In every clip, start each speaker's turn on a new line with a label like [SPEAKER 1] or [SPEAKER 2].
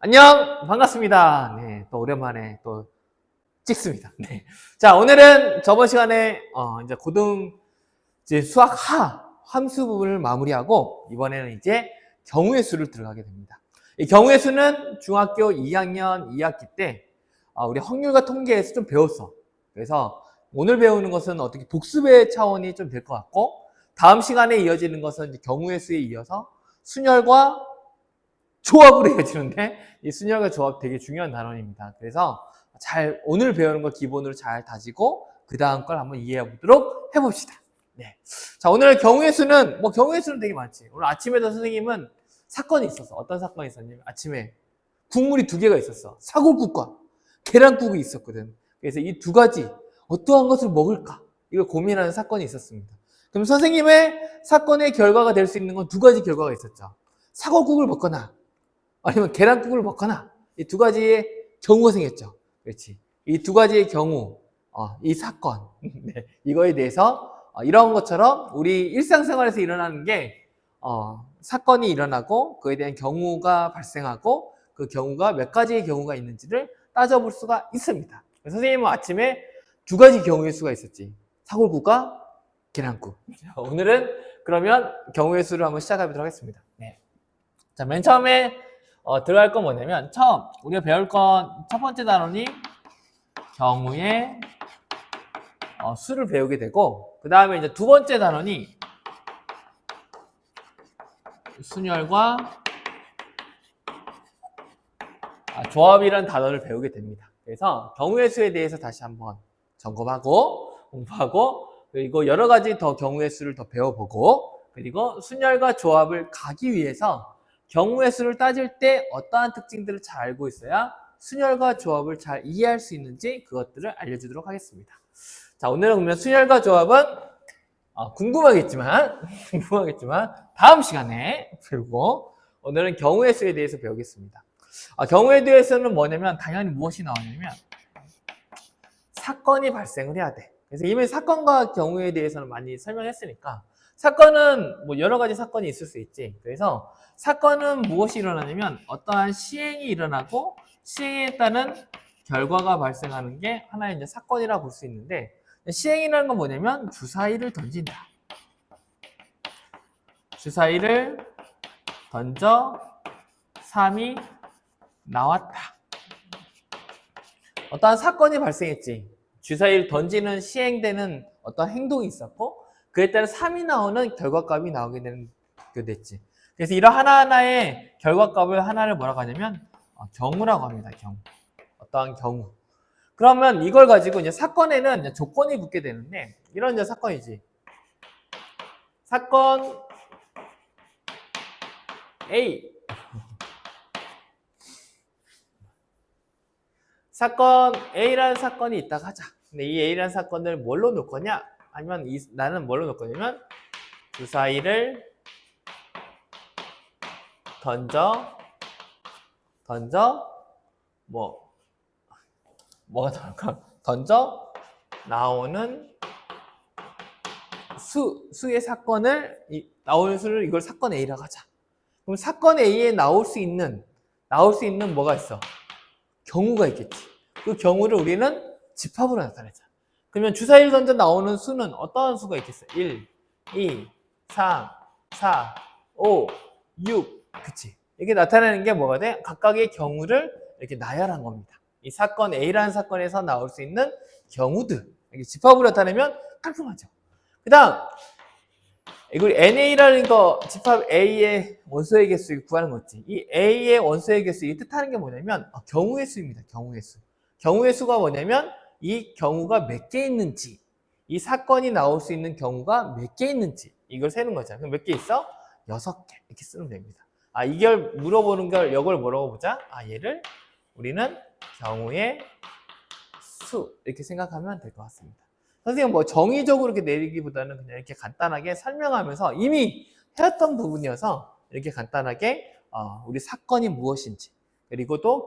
[SPEAKER 1] 안녕! 반갑습니다. 네, 또 오랜만에 또 찍습니다. 네. 자, 오늘은 저번 시간에, 이제 이제 수학 함수 부분을 마무리하고, 이번에는 이제 경우의 수를 들어가게 됩니다. 이 경우의 수는 중학교 2학년 2학기 때, 우리 확률과 통계에서 좀 배웠어. 그래서 오늘 배우는 것은 어떻게 복습의 차원이 좀 될 것 같고, 다음 시간에 이어지는 것은 이제 경우의 수에 이어서 순열과 조합으로 이어지는데, 이 순열과 조합 되게 중요한 단원입니다. 그래서 오늘 배우는 걸 기본으로 잘 다지고 그 다음 걸 한번 이해해 보도록 해봅시다. 네. 자, 오늘 경우의 수는 경우의 수는 되게 많지. 오늘 아침에도 선생님은 사건이 있었어. 어떤 사건이 있었냐면 아침에 국물이 2개가 있었어. 사골국과 계란국이 있었거든. 그래서 이 2가지 어떠한 것을 먹을까 이걸 고민하는 사건이 있었습니다. 그럼 선생님의 사건의 결과가 될 수 있는 건 2가지 결과가 있었죠. 사골국을 먹거나 아니면 계란국을 먹거나 이 2가지의 경우가 생겼죠. 그렇지. 이 2가지의 경우, 이 사건, 네, 이거에 대해서 이런 것처럼 우리 일상생활에서 일어나는 게 사건이 일어나고 그에 대한 경우가 발생하고 그 경우가 몇 가지의 경우가 있는지를 따져볼 수가 있습니다. 선생님은 아침에 2가지 경우의 수가 있었지. 사골국과 계란국. 오늘은 그러면 경우의 수를 한번 시작해 보도록 하겠습니다. 네. 자, 맨 처음에 들어갈 건 뭐냐면 우리가 배울 건 첫 번째 단원이 경우의 수를 배우게 되고 그 다음에 이제 2번째 단원이 순열과 조합이라는 단어를 배우게 됩니다. 그래서 경우의 수에 대해서 다시 한번 점검하고 공부하고 그리고 여러 가지 더 경우의 수를 더 배워보고 그리고 순열과 조합을 가기 위해서 경우의 수를 따질 때 어떠한 특징들을 잘 알고 있어야 순열과 조합을 잘 이해할 수 있는지 그것들을 알려주도록 하겠습니다. 자, 오늘은 그러면 순열과 조합은 궁금하겠지만 다음 시간에 배우고 오늘은 경우의 수에 대해서 배우겠습니다. 경우에 대해서는 뭐냐면 당연히 무엇이 나오냐면 사건이 발생을 해야 돼. 그래서 이미 사건과 경우에 대해서는 많이 설명했으니까 사건은 여러 가지 사건이 있을 수 있지. 그래서 사건은 무엇이 일어나냐면 어떠한 시행이 일어나고 시행에 따른 결과가 발생하는 게 하나의 이제 사건이라고 볼 수 있는데 시행이라는 건 뭐냐면 주사위를 던진다. 주사위를 던져 3이 나왔다. 어떠한 사건이 발생했지. 주사위를 던지는 시행되는 어떤 행동이 있었고 그에 따라 3이 나오는 결과값이 나오게 됐지. 그래서 이런 하나하나의 결과값을 하나를 뭐라고 하냐면 경우라고 합니다. 경우. 어떠한 경우. 그러면 이걸 가지고 이제 사건에는 이제 조건이 붙게 되는데 이런 이제 사건이지. 사건 A. 사건 A라는 사건이 있다고 하자. 근데 이 A라는 사건을 뭘로 놓을 거냐? 아니면 나는 뭘로 놓을 거냐면 주사위를 던져 뭐가 나올까? 던져 나오는 수의 사건을 나오는 수를 이걸 사건 A라고 하자. 그럼 사건 A에 나올 수 있는 뭐가 있어? 경우가 있겠지. 그 경우를 우리는 집합으로 나타내자. 그러면 주사위를 던져 나오는 수는 어떠한 수가 있겠어? 1, 2, 3, 4, 5, 6. 그치? 이렇게 나타내는 게 뭐가 돼? 각각의 경우를 이렇게 나열한 겁니다. 이 사건 A라는 사건에서 나올 수 있는 경우들. 이렇게 집합으로 나타내면 깔끔하죠. 그 다음, 이걸 NA라는 거, 집합 A의 원소의 개수를 구하는 거지. 이 A의 원소의 개수, 이 뜻하는 게 뭐냐면, 경우의 수입니다. 경우의 수. 경우의 수가 뭐냐면, 이 경우가 몇 개 있는지, 이 사건이 나올 수 있는 경우가 몇 개 있는지, 이걸 세는 거죠. 그럼 몇 개 있어? 6개. 이렇게 쓰면 됩니다. 이걸 물어보는 걸, 이걸 뭐라고 보자? 얘를 우리는 경우의 수. 이렇게 생각하면 될 것 같습니다. 선생님 정의적으로 이렇게 내리기보다는 그냥 이렇게 간단하게 설명하면서 이미 해왔던 부분이어서 이렇게 간단하게 우리 사건이 무엇인지 그리고 또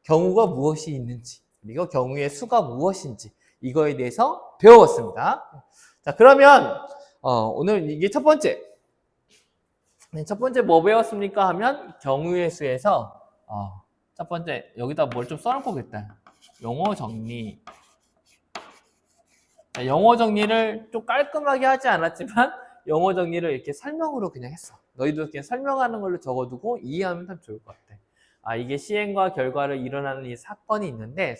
[SPEAKER 1] 경우가 무엇이 있는지 그리고 경우의 수가 무엇인지 이거에 대해서 배워봤습니다. 자, 그러면 오늘 이게 첫 번째 뭐 배웠습니까 하면 경우의 수에서 첫 번째, 여기다 뭘 좀 써놓을 거겠다. 용어 정리. 자, 영어 정리를 좀 깔끔하게 하지 않았지만 영어 정리를 이렇게 설명으로 그냥 했어. 너희도 그냥 설명하는 걸로 적어두고 이해하면 참 좋을 것 같아. 아, 이게 시행과 결과를 일어나는 이 사건이 있는데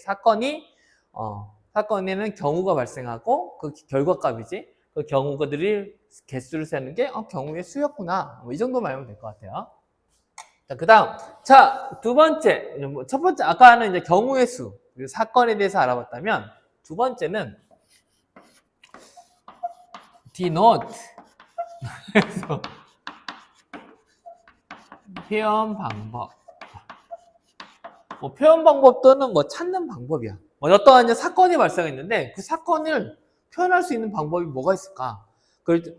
[SPEAKER 1] 사건에는 경우가 발생하고 그 결과값이지. 그 경우들이 개수를 세는 게 경우의 수였구나. 뭐 이 정도만 알면 될 것 같아요. 자, 그다음. 자, 두 번째. 첫 번째 아까는 이제 경우의 수, 그리고 사건에 대해서 알아봤다면 두 번째는 denote. 그래서 표현 방법. 뭐 표현 방법 또는 뭐 찾는 방법이야. 뭐 어떠한 이제 사건이 발생했는데 그 사건을 표현할 수 있는 방법이 뭐가 있을까?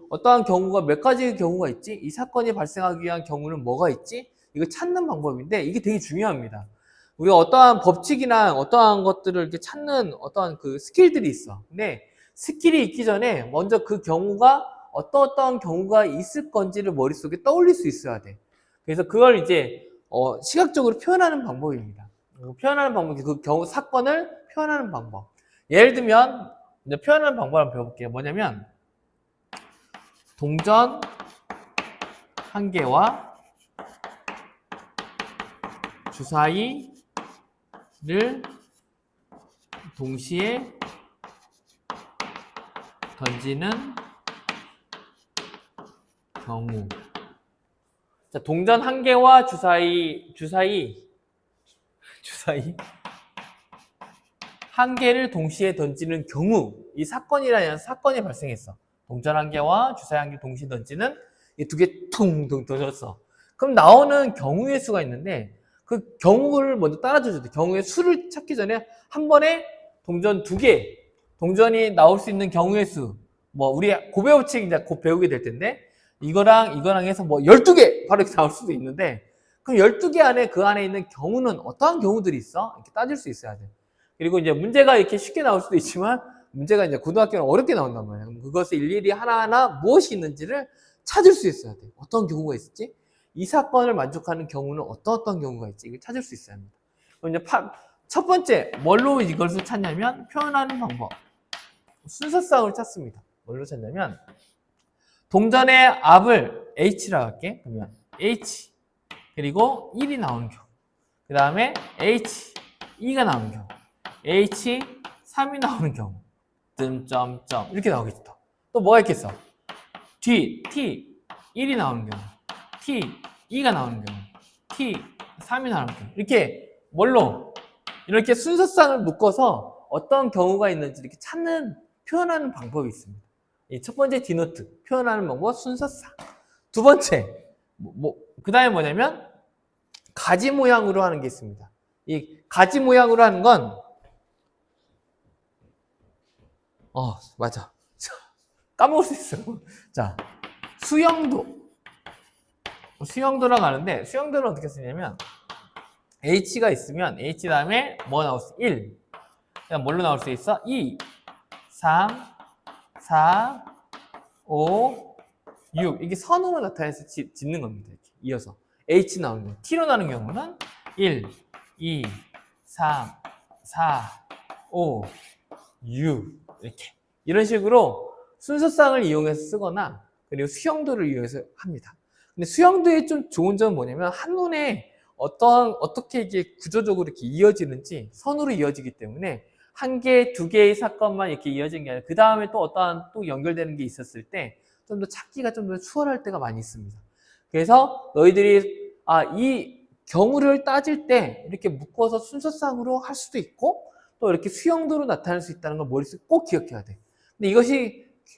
[SPEAKER 1] 어떠한 경우가 몇 가지의 경우가 있지? 이 사건이 발생하기 위한 경우는 뭐가 있지? 이거 찾는 방법인데 이게 되게 중요합니다. 우리가 어떠한 법칙이나 어떠한 것들을 이렇게 찾는 어떠한 그 스킬들이 있어. 근데 스킬이 있기 전에 먼저 그 경우가 어떠한 경우가 있을 건지를 머릿속에 떠올릴 수 있어야 돼. 그래서 그걸 이제 시각적으로 표현하는 방법입니다. 표현하는 방법이 그 경우 사건을 표현하는 방법. 예를 들면 이제 표현하는 방법을 한번 배워볼게요. 뭐냐면 동전 한 개와 주사위를 동시에 던지는 경우. 자, 동전 한 개와 주사위 한 개를 동시에 던지는 경우, 이 사건이라는 사건이 발생했어. 동전 한 개와 주사위 한 개 동시에 던지는 이 두 개 퉁퉁 던졌어. 그럼 나오는 경우의 수가 있는데 그 경우를 먼저 따라줘야 돼. 경우의 수를 찾기 전에 한 번에 동전 두 개, 동전이 나올 수 있는 경우의 수. 뭐 우리 고배우칙 이제 곧 배우게 될 텐데 이거랑 해서 뭐 12개 바로 이렇게 나올 수도 있는데 그럼 12개 안에 그 안에 있는 경우는 어떠한 경우들이 있어? 이렇게 따질 수 있어야 돼. 그리고 이제 문제가 이렇게 쉽게 나올 수도 있지만 문제가 이제 고등학교는 어렵게 나온단 말이야. 그럼 그것을 일일이 하나하나 무엇이 있는지를 찾을 수 있어야 돼. 어떤 경우가 있을지, 이 사건을 만족하는 경우는 어떤 경우가 있지, 이걸 찾을 수 있어야 합니다. 그럼 이제 첫 번째, 뭘로 이것을 찾냐면 표현하는 방법. 순서상을 찾습니다. 뭘로 찾냐면 동전의 앞을 H라고 할게. 그러면 H 그리고 1이 나오는 경우. 그 다음에 H 2가 나오는 경우. H 3이 나오는 경우. 점점점 이렇게 나오겠죠. 또 뭐가 있겠어? 뒤 T 1이 나오는 경우. T 2가 나오는 경우. T 3이 나오는 경우. 이렇게 뭘로? 이렇게 순서상을 묶어서 어떤 경우가 있는지 이렇게 찾는 표현하는 방법이 있습니다. 이 첫 번째 디노트 표현하는 방법 순서상. 두 번째 그 다음에 뭐냐면 가지 모양으로 하는 게 있습니다. 이 가지 모양으로 하는 건 맞아. 까먹을 수 있어. 자, 수영도라고 하는데 수영도는 어떻게 쓰냐면 H가 있으면 H 다음에 뭐 나올 수? 1. 그냥 뭘로 나올 수 있어? 2, 3, 4, 5, 6. 이게 선으로 나타내서 짓는 겁니다. 이렇게 이어서. H 나오는 경우. T로 나오는 경우는 1, 2, 3, 4, 5, 6. 이렇게. 이런 식으로 순서상을 이용해서 쓰거나 그리고 수형도를 이용해서 합니다. 근데 수형도의 좀 좋은 점은 뭐냐면 한눈에 어떻게 이게 구조적으로 이렇게 이어지는지 선으로 이어지기 때문에 한 개, 두 개의 사건만 이렇게 이어진 게 아니라 그 다음에 또 어떠한 또 연결되는 게 있었을 때 좀 더 찾기가 좀 더 수월할 때가 많이 있습니다. 그래서 너희들이 이 경우를 따질 때 이렇게 묶어서 순서상으로 할 수도 있고 또 이렇게 수형도로 나타낼 수 있다는 걸 머릿속에 꼭 기억해야 돼. 근데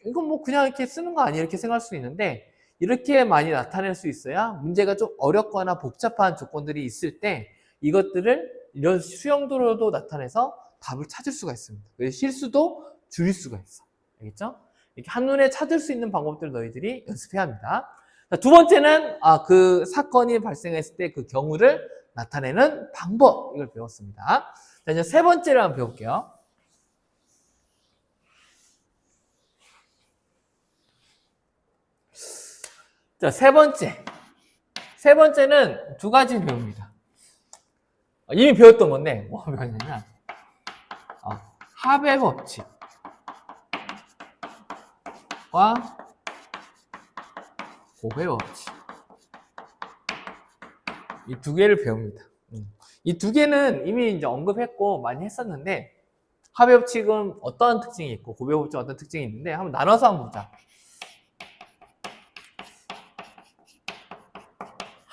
[SPEAKER 1] 이건 뭐 그냥 이렇게 쓰는 거 아니야 이렇게 생각할 수 있는데 이렇게 많이 나타낼 수 있어야 문제가 좀 어렵거나 복잡한 조건들이 있을 때 이것들을 이런 수형도로도 나타내서 답을 찾을 수가 있습니다. 그래서 실수도 줄일 수가 있어. 알겠죠? 이렇게 한눈에 찾을 수 있는 방법들을 너희들이 연습해야 합니다. 자, 두 번째는 그 사건이 발생했을 때 그 경우를 나타내는 방법, 이걸 배웠습니다. 자, 이제 세 번째를 한번 배울게요. 자, 세 번째는 두 가지 배웁니다. 이미 배웠던 건데, 뭐 배웠냐면, 합의 법칙과 곱의 법칙. 이 두 개를 배웁니다. 이 두 개는 이미 이제 언급했고 많이 했었는데, 합의 법칙은 어떤 특징이 있고, 곱의 법칙은 어떤 특징이 있는데, 한번 나눠서 한번 보자.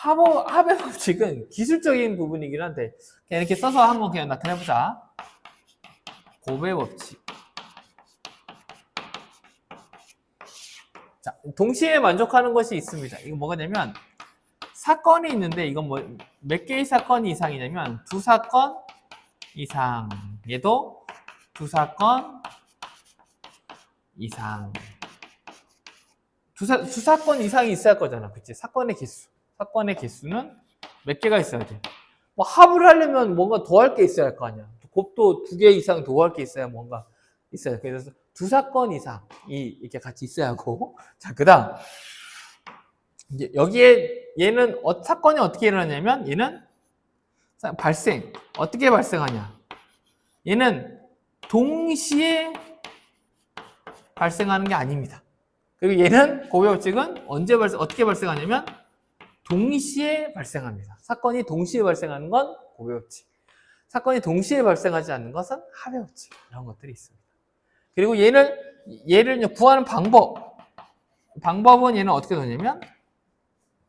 [SPEAKER 1] 합의 법칙은 기술적인 부분이긴 한데, 그냥 이렇게 써서 한번 그냥 나타내보자. 곱의 법칙. 자, 동시에 만족하는 것이 있습니다. 이거 뭐가냐면, 사건이 있는데, 이건 뭐, 몇 개의 사건이 이상이냐면, 두 사건 이상. 얘도 두 사건 이상. 두 사건 이상이 있어야 할 거잖아. 그치? 사건의 개수. 사건의 개수는 몇 개가 있어야 돼. 뭐 합을 하려면 뭔가 더할 게 있어야 할 거 아니야. 곱도 두 개 이상 더할 게 있어야 뭔가 있어요. 그래서 두 사건 이상이 이렇게 같이 있어야 하고. 자, 그 다음. 이제 여기에 얘는 사건이 어떻게 일어나냐면 얘는 발생. 어떻게 발생하냐. 얘는 동시에 발생하는 게 아닙니다. 그리고 얘는 곱의 법칙은 어떻게 발생하냐면 동시에 발생합니다. 사건이 동시에 발생하는 건 곱의 법칙. 사건이 동시에 발생하지 않는 것은 합의 법칙. 이런 것들이 있습니다. 그리고 얘를 구하는 방법은 얘는 어떻게 되냐면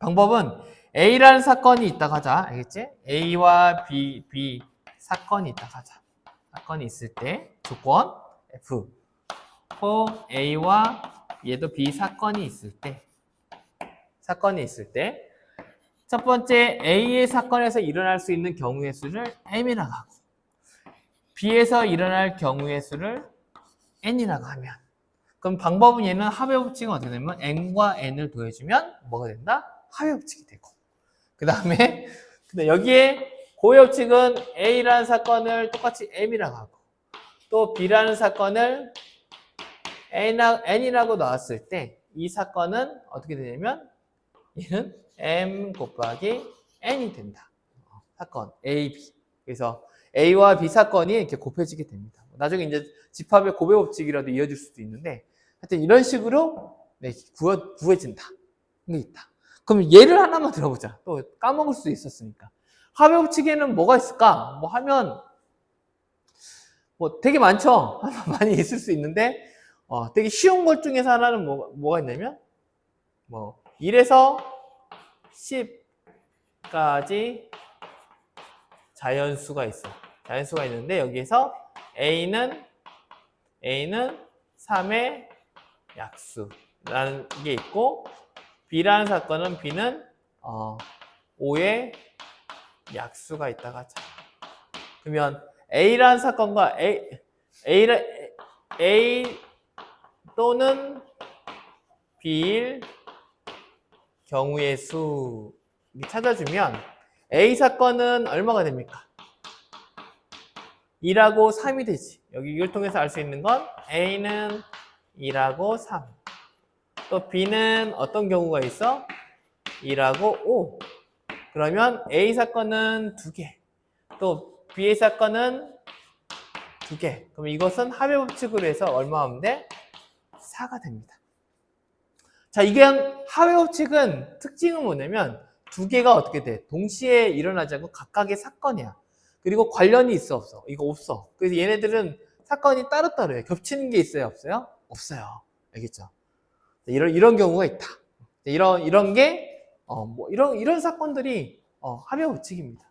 [SPEAKER 1] 방법은 A라는 사건이 있다고 하자. 알겠지? A와 B 사건이 있다고 하자. 사건이 있을 때 조건 F. A와 얘도 B 사건이 있을 때 첫 번째 A의 사건에서 일어날 수 있는 경우의 수를 M이라고 하고 B에서 일어날 경우의 수를 N이라고 하면 그럼 방법은 얘는 합의 법칙은 어떻게 되냐면 N과 N을 더해주면 뭐가 된다? 합의 법칙이 되고 그 다음에 여기에 곱의 법칙은 A라는 사건을 똑같이 M이라고 하고 또 B라는 사건을 N이라고 나왔을 때 이 사건은 어떻게 되냐면 얘는 M 곱하기 N이 된다. 사건 A, B. 그래서 A와 B 사건이 이렇게 곱해지게 됩니다. 나중에 이제 집합의 곱의 법칙이라도 이어질 수도 있는데 하여튼 이런 식으로 구해진다. 이게 있다. 그럼 예를 하나만 들어보자. 또 까먹을 수도 있었으니까. 합의 법칙에는 뭐가 있을까? 뭐 하면 뭐 되게 많죠. 많이 있을 수 있는데 되게 쉬운 것 중에서 하나는 뭐가 있냐면 뭐 1에서 10까지 자연수가 있어. 자연수가 있는데 여기에서 A는 3의 약수라는 게 있고 B라는 사건은 B는 5의 약수가 있다고 하자. 그러면 A라는 사건과 A 또는 B일 경우의 수 찾아주면 A 사건은 얼마가 됩니까? 2하고 3이 되지. 여기 이걸 통해서 알 수 있는 건 A는 2하고 3. 또 B는 어떤 경우가 있어? 2하고 5. 그러면 A 사건은 2개. 또 B의 사건은 2개. 그럼 이것은 합의 법칙으로 해서 얼마 하면 돼? 4가 됩니다. 자, 이게 합의 법칙은 특징은 뭐냐면 두 개가 어떻게 돼? 동시에 일어나지 않고 각각의 사건이야. 그리고 관련이 있어 없어? 이거 없어. 그래서 얘네들은 사건이 따로따로해. 겹치는 게 있어요 없어요? 없어요. 알겠죠? 이런 경우가 있다. 이런 게 이런 사건들이 합의 법칙입니다.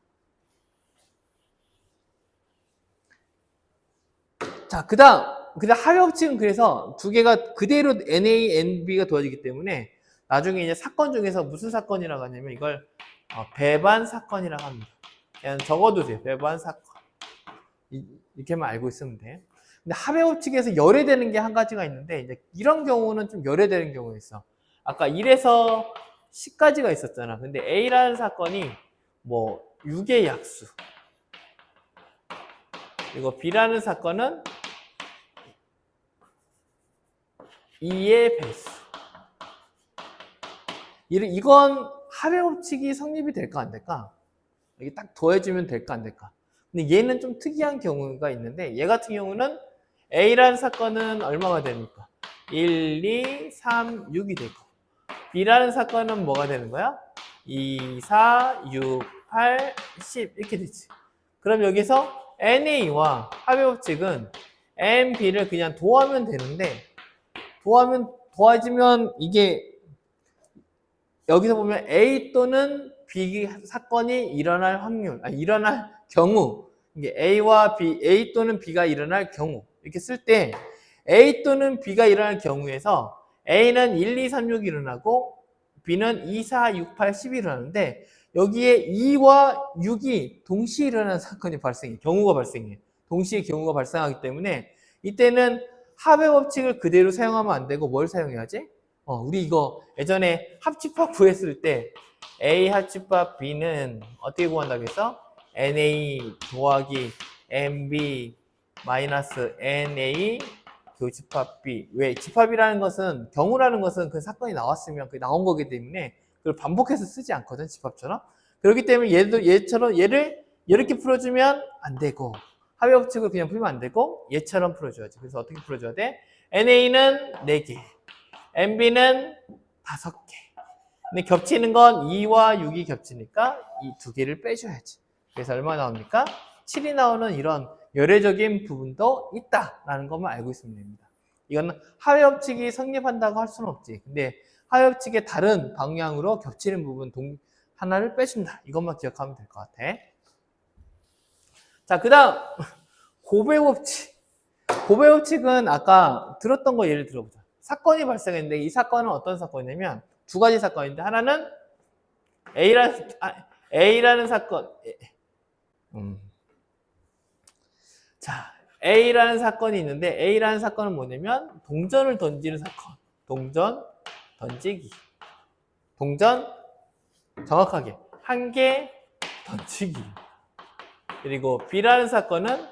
[SPEAKER 1] 자, 그다음 합의 법칙은 그래서 두 개가 그대로 NA, NB가 도와지기 때문에 나중에 이제 사건 중에서 무슨 사건이라고 하냐면 이걸 배반 사건이라고 합니다. 그냥 적어두세요. 배반 사건. 이렇게만 알고 있으면 돼. 근데 합의 법칙에서 열애되는 게 한 가지가 있는데 이제 이런 경우는 좀 열애되는 경우가 있어. 아까 1에서 10까지가 있었잖아. 근데 A라는 사건이 뭐 6의 약수. 그리고 B라는 사건은 2의 배수. 이건 합의 법칙이 성립이 될까 안 될까? 이게 딱 더해주면 될까 안 될까? 근데 얘는 좀 특이한 경우가 있는데 얘 같은 경우는 A라는 사건은 얼마가 됩니까? 1, 2, 3, 6이 되고 B라는 사건은 뭐가 되는 거야? 2, 4, 6, 8, 10 이렇게 되지. 그럼 여기서 NA와 합의 법칙은 M, B를 그냥 도하면 되는데 도와지면 이게 여기서 보면 A 또는 B 사건이 일어날 확률, 일어날 경우 이게 A와 B, A 또는 B가 일어날 경우 이렇게 쓸 때 A 또는 B가 일어날 경우에서 A는 1, 2, 3, 6이 일어나고 B는 2, 4, 6, 8, 10이 일어나는데 여기에 2와 6이 동시에 일어나는 사건이 발생해. 경우가 발생해. 동시에 경우가 발생하기 때문에 이때는 합의 법칙을 그대로 사용하면 안 되고 뭘 사용해야지? 우리 이거 예전에 합집합 구했을 때 A 합집합 B는 어떻게 구한다고 했어? NA 더하기 NB 마이너스 NA 교집합 B. 왜? 집합이라는 것은, 경우라는 것은 그 사건이 나왔으면 그게 나온 거기 때문에 그걸 반복해서 쓰지 않거든, 집합처럼. 그렇기 때문에 얘를 이렇게 풀어주면 안 되고 합의 법칙을 그냥 풀면 안 되고 얘처럼 풀어줘야지. 그래서 어떻게 풀어줘야 돼? NA는 4개, NB는 5개. 근데 겹치는 건 2와 6이 겹치니까 이 2개를 빼줘야지. 그래서 얼마 나옵니까? 7이 나오는 이런 열애적인 부분도 있다라는 것만 알고 있으면 됩니다. 이거는 합의 법칙이 성립한다고 할 수는 없지. 근데 합의 법칙의 다른 방향으로 겹치는 부분 하나를 빼준다. 이것만 기억하면 될 것 같아. 자, 그 다음 고배 법칙. 고배 법칙은 아까 들었던 거 예를 들어보자. 사건이 발생했는데 이 사건은 어떤 사건이냐면 두 가지 사건인데 하나는 A라는 사건. 자, A라는 사건이 있는데 A라는 사건은 뭐냐면 동전을 던지는 사건. 동전 던지기. 동전 정확하게 한 개 던지기. 그리고 B라는 사건은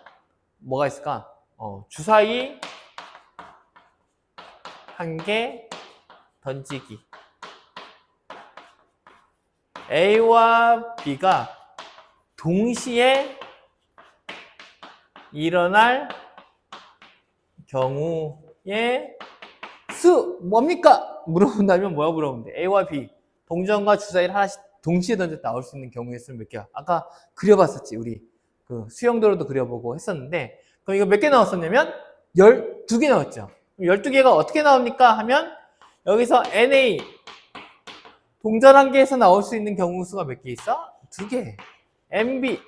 [SPEAKER 1] 뭐가 있을까? 주사위 한 개 던지기. A와 B가 동시에 일어날 경우의 수 뭡니까? 물어본다면 뭐야 물어보면 돼? A와 B 동전과 주사위를 하나씩 동시에 던져 나올 수 있는 경우의 수는 몇 개야? 아까 그려봤었지 우리 그 수영도로도 그려보고 했었는데 그럼 이거 몇 개 나왔었냐면 12개 나왔죠. 12개가 어떻게 나옵니까? 하면 여기서 NA 동전 한 개에서 나올 수 있는 경우 수가 몇 개 있어? 2개. MB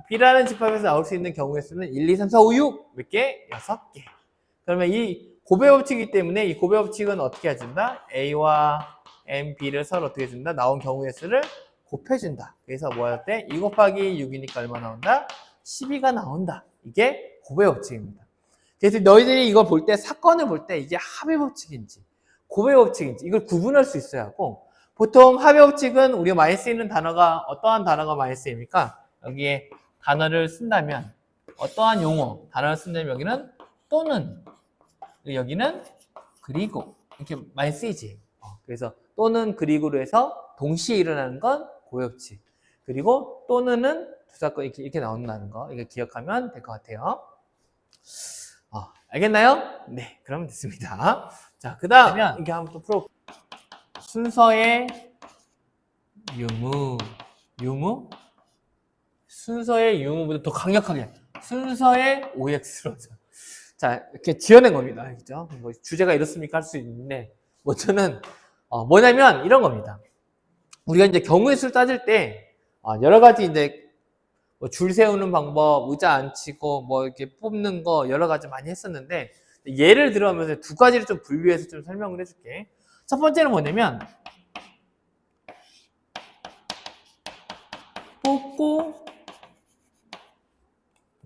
[SPEAKER 1] B라는 집합에서 나올 수 있는 경우의 수는 1, 2, 3, 4, 5, 6 몇 개? 6개. 그러면 이 고배 법칙이기 때문에 이 고배 법칙은 어떻게 해준다? A와 M, B를 서로 어떻게 해준다? 나온 경우의 수를 곱해준다. 그래서 뭐 할 때? 2 곱하기 6이니까 얼마 나온다? 12가 나온다. 이게 고배 법칙입니다. 그래서 너희들이 이걸 볼 때, 사건을 볼 때 이게 합의 법칙인지 고배 법칙인지 이걸 구분할 수 있어야 하고 보통 합의 법칙은 우리가 많이 쓰이는 단어가 어떠한 단어가 많이 쓰입니까? 여기에 단어를 쓴다면 어떠한 용어, 단어를 쓴다면 여기는 또는 여기는 그리고 이렇게 많이 쓰이지. 그래서 또는 그리고로 해서 동시에 일어나는 건 고법칙. 그리고 또는은 두 사건 이렇게 나온다는 거 이거 기억하면 될 것 같아요. 알겠나요? 네, 그러면 됐습니다. 자, 그 다음 이렇게 한번 또 풀어. 순서의 유무 순서의 유무보다 더 강력하게 순서의 OX로 자 이렇게 지어낸 겁니다. 그죠? 뭐 주제가 이렇습니까 할 수 있는데 뭐 저는 뭐냐면 이런 겁니다. 우리가 이제 경우의 수를 따질 때 여러 가지 이제 뭐 줄 세우는 방법, 의자 앉히고 뭐 이렇게 뽑는 거 여러 가지 많이 했었는데 예를 들어가면서 두 가지를 좀 분류해서 좀 설명을 해줄게. 첫 번째는 뭐냐면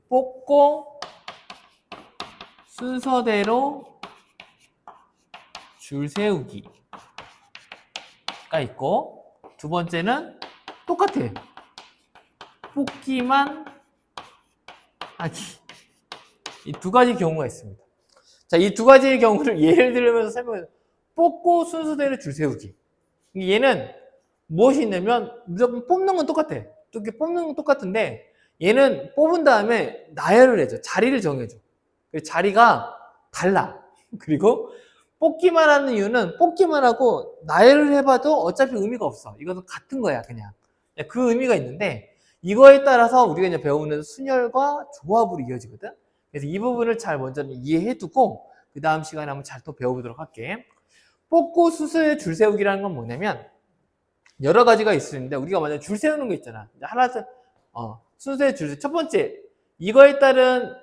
[SPEAKER 1] 뽑고 순서대로 줄 세우기가 있고 두 번째는 똑같아. 뽑기만 하기. 이 두 가지 경우가 있습니다. 자, 이 두 가지의 경우를 예를 들면서 설명해서 뽑고 순서대로 줄 세우기. 얘는 무엇이 있냐면 무조건 뽑는 건 똑같아. 이렇게 뽑는 건 똑같은데 얘는 뽑은 다음에 나열을 해줘. 자리를 정해줘. 자리가 달라. 그리고 뽑기만 하는 이유는 뽑기만 하고 나열을 해봐도 어차피 의미가 없어. 이것은 같은 거야, 그냥. 그 의미가 있는데 이거에 따라서 우리가 이제 배우는 순열과 조합으로 이어지거든. 그래서 이 부분을 잘 먼저 이해해두고 그 다음 시간에 한번 잘 또 배워보도록 할게. 뽑고 순서에 줄 세우기라는 건 뭐냐면 여러 가지가 있는데 우리가 만약 줄 세우는 거 있잖아. 하나씩 순서에 줄 세우. 첫 번째 이거에 따른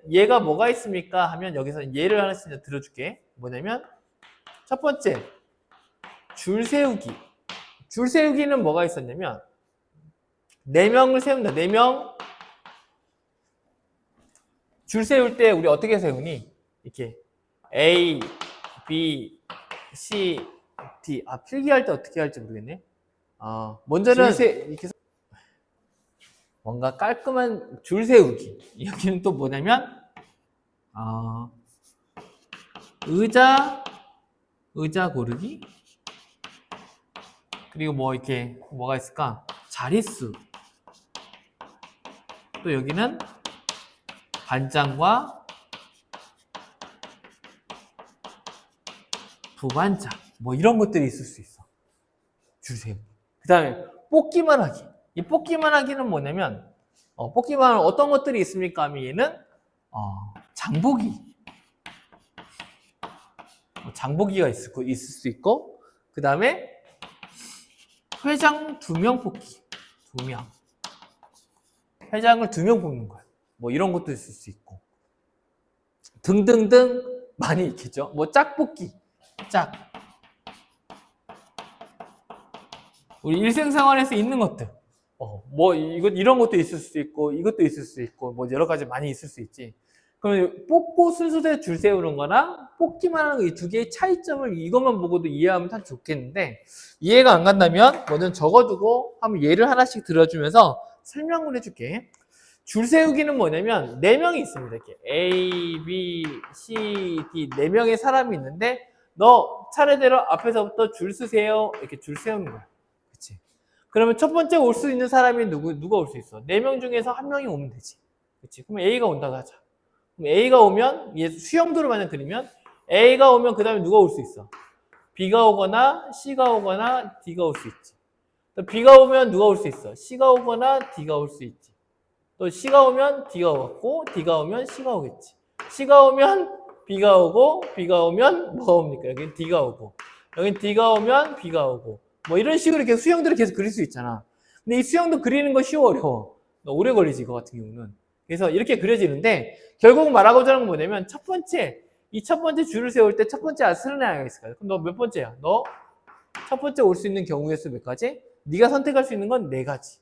[SPEAKER 1] 얘가 뭐가 있습니까? 하면 여기서 얘를 하나씩 이제 들어줄게. 뭐냐면 첫 번째 줄 세우기. 줄 세우기는 뭐가 있었냐면 4명을 세운다. 4명 줄 세울 때 우리 어떻게 세우니? 이렇게 A, B, C, D. 필기할 때 어떻게 할지 모르겠네. 먼저는 이렇게 뭔가 깔끔한 줄 세우기. 여기는 또 뭐냐면 의자 고르기. 그리고 뭐 이렇게 뭐가 있을까? 자릿수. 또 여기는 반장과 부반장. 뭐 이런 것들이 있을 수 있어. 줄 세우기. 그 다음에 뽑기만 하기. 이 뽑기만 하기는 뭐냐면 뽑기만 하면 어떤 것들이 있습니까? 하면 얘는 장보기. 장보기가 있을 수 있고 그 다음에 회장 2명 뽑기. 2명. 회장을 2명 뽑는 거야. 뭐 이런 것도 있을 수 있고 등등등 많이 있겠죠. 뭐 짝뽑기. 짝. 우리 일생생활에서 있는 것들. 뭐 이런 것도 있을 수 있고 이것도 있을 수 있고 뭐 여러 가지 많이 있을 수 있지. 그러면 뽑고 순서대로 줄 세우는 거랑 뽑기만 하는 거 이 두 개의 차이점을 이것만 보고도 이해하면 참 좋겠는데 이해가 안 간다면 뭐든 적어두고 한번 예를 하나씩 들어주면서 설명을 해줄게. 줄 세우기는 뭐냐면 4명이 있습니다. 이렇게 A, B, C, D 4명의 사람이 있는데 너 차례대로 앞에서부터 줄 서세요. 이렇게 줄 세우는 거야. 그치? 그러면 첫 번째 올 수 있는 사람이 누가 올 수 있어? 4명 중에서 1명이 오면 되지. 그치? 그럼 A가 온다고 하자. 그럼 A가 오면, 얘 수형도를 만약 그리면 A가 오면 그 다음에 누가 올 수 있어? B가 오거나 C가 오거나 D가 올 수 있지. 또 B가 오면 누가 올 수 있어? C가 오거나 D가 올 수 있지. 또 C가 오면 D가 오고 D가 오면 C가 오겠지. C가 오면 B가 오고 B가 오면 뭐가 옵니까? 여긴 D가 오고 여긴 D가 오면 B가 오고 뭐 이런 식으로 계속 수형들을 계속 그릴 수 있잖아. 근데 이 수형도 그리는 거 쉬워 어려워? 오래 걸리지 이거 같은 경우는. 그래서 이렇게 그려지는데 결국 말하고자 하는 건 뭐냐면 이 첫 번째 줄을 세울 때 첫 번째 쓰는 애가 있을 거야. 그럼 너 몇 번째야? 너 첫 번째 올 수 있는 경우의 수 몇 가지? 네가 선택할 수 있는 건 4가지.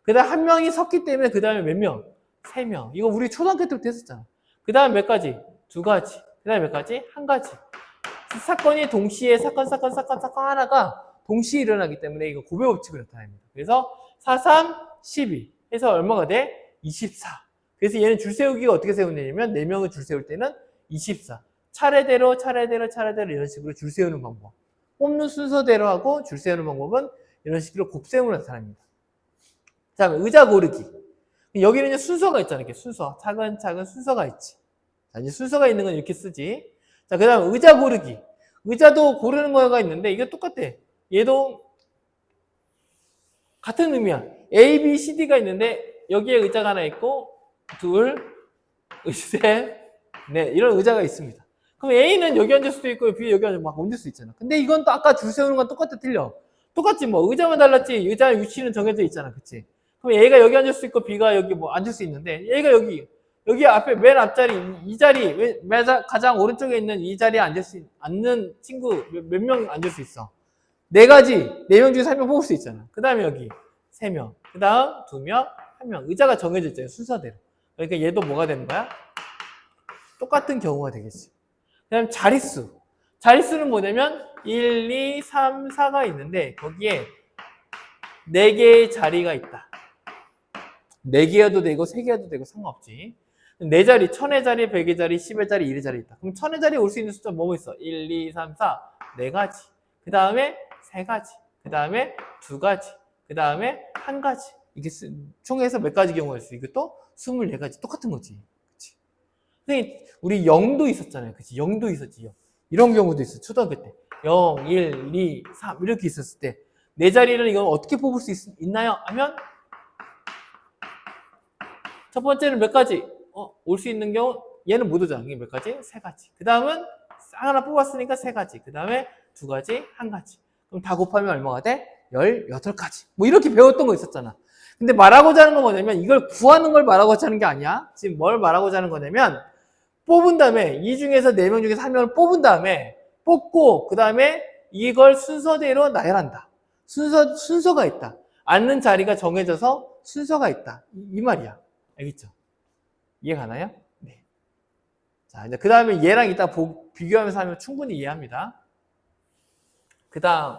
[SPEAKER 1] 그 다음 1명이 섰기 때문에 그 다음에 몇 명? 3명. 이거 우리 초등학교 때부터 했었잖아. 그 다음 몇 가지? 2가지. 그 다음에 몇 가지? 1가지. 사건이 동시에 사건 하나가 동시에 일어나기 때문에 이거 고배 법칙을 나타냅니다. 그래서 4, 3, 12 해서 얼마가 돼? 24. 그래서 얘는 줄 세우기가 어떻게 세우냐면 4명을 줄 세울 때는 24. 차례대로 이런 식으로 줄 세우는 방법. 뽑는 순서대로 하고 줄 세우는 방법은 이런 식으로 곱셈으로 나타납니다. 자, 의자 고르기. 여기는 이제 순서가 있잖아. 이렇게 순서. 작은 순서가 있지. 자, 이제 순서가 있는 건 이렇게 쓰지. 자, 그 다음 의자 고르기. 의자도 고르는 거가 있는데 이게 똑같아. 얘도 같은 의미야. A, B, C, D가 있는데 여기에 의자가 하나 있고 둘, 셋, 넷 이런 의자가 있습니다. 그럼 A는 여기 앉을 수도 있고 B 여기 막 옮길 수 있잖아. 근데 이건 또 아까 줄 세우는 건 똑같아 틀려. 똑같지 뭐 의자만 달랐지 의자 위치는 정해져 있잖아. 그치? 그럼 A가 여기 앉을 수 있고 B가 여기 뭐 앉을 수 있는데 A가 여기 앞에 맨 앞자리 이 자리 가장 오른쪽에 있는 이 자리에 앉는 친구 몇 명 앉을 수 있어? 4가지 4명 중에 3명 뽑을 수 있잖아. 그 다음에 여기 3명 그 다음 2명 1명 의자가 정해져 있잖아요. 순서대로. 그러니까 얘도 뭐가 되는 거야? 똑같은 경우가 되겠지. 그 다음 자릿수. 자릿수는 뭐냐면 1, 2, 3, 4가 있는데 거기에 4개의 자리가 있다. 4개여도 되고 3개여도 되고 상관없지. 4자리, 1000의 자리, 100의 자리, 10의 자리, 1의 자리 있다. 그럼 1000의 자리에 올 수 있는 숫자 뭐뭐 있어? 1, 2, 3, 4, 4가지. 그 다음에 3가지. 그 다음에 2가지. 그 다음에 1가지. 이게 총에서 몇 가지 경우가 있어? 이것도 24가지 똑같은 거지. 그치? 선생님, 우리 0도 있었잖아요. 그치? 0도 있었지. 이런 경우도 있어. 초등학교 때. 0, 1, 2, 3 이렇게 있었을 때 네 자리를 이건 어떻게 뽑을 수 있나요? 하면 첫 번째는 몇 가지? 올 수 있는 경우 얘는 못 오잖아. 이게 몇 가지? 3가지. 그 다음은 싹 하나 뽑았으니까 3가지. 그 다음에 2가지, 1가지. 그럼 다 곱하면 얼마가 돼? 18가지. 뭐 이렇게 배웠던 거 있었잖아. 근데 말하고자 하는 건 뭐냐면 이걸 구하는 걸 말하고자 하는 게 아니야. 지금 뭘 말하고자 하는 거냐면 뽑은 다음에 이 중에서 4명 중에서 1명을 뽑은 다음에 뽑고 그 다음에 이걸 순서대로 나열한다. 순서가 있다. 앉는 자리가 정해져서 순서가 있다. 이 말이야. 알겠죠? 이해 가나요? 네. 자, 이제 그 다음에 얘랑 이따 비교하면서 하면 충분히 이해합니다. 그 다음,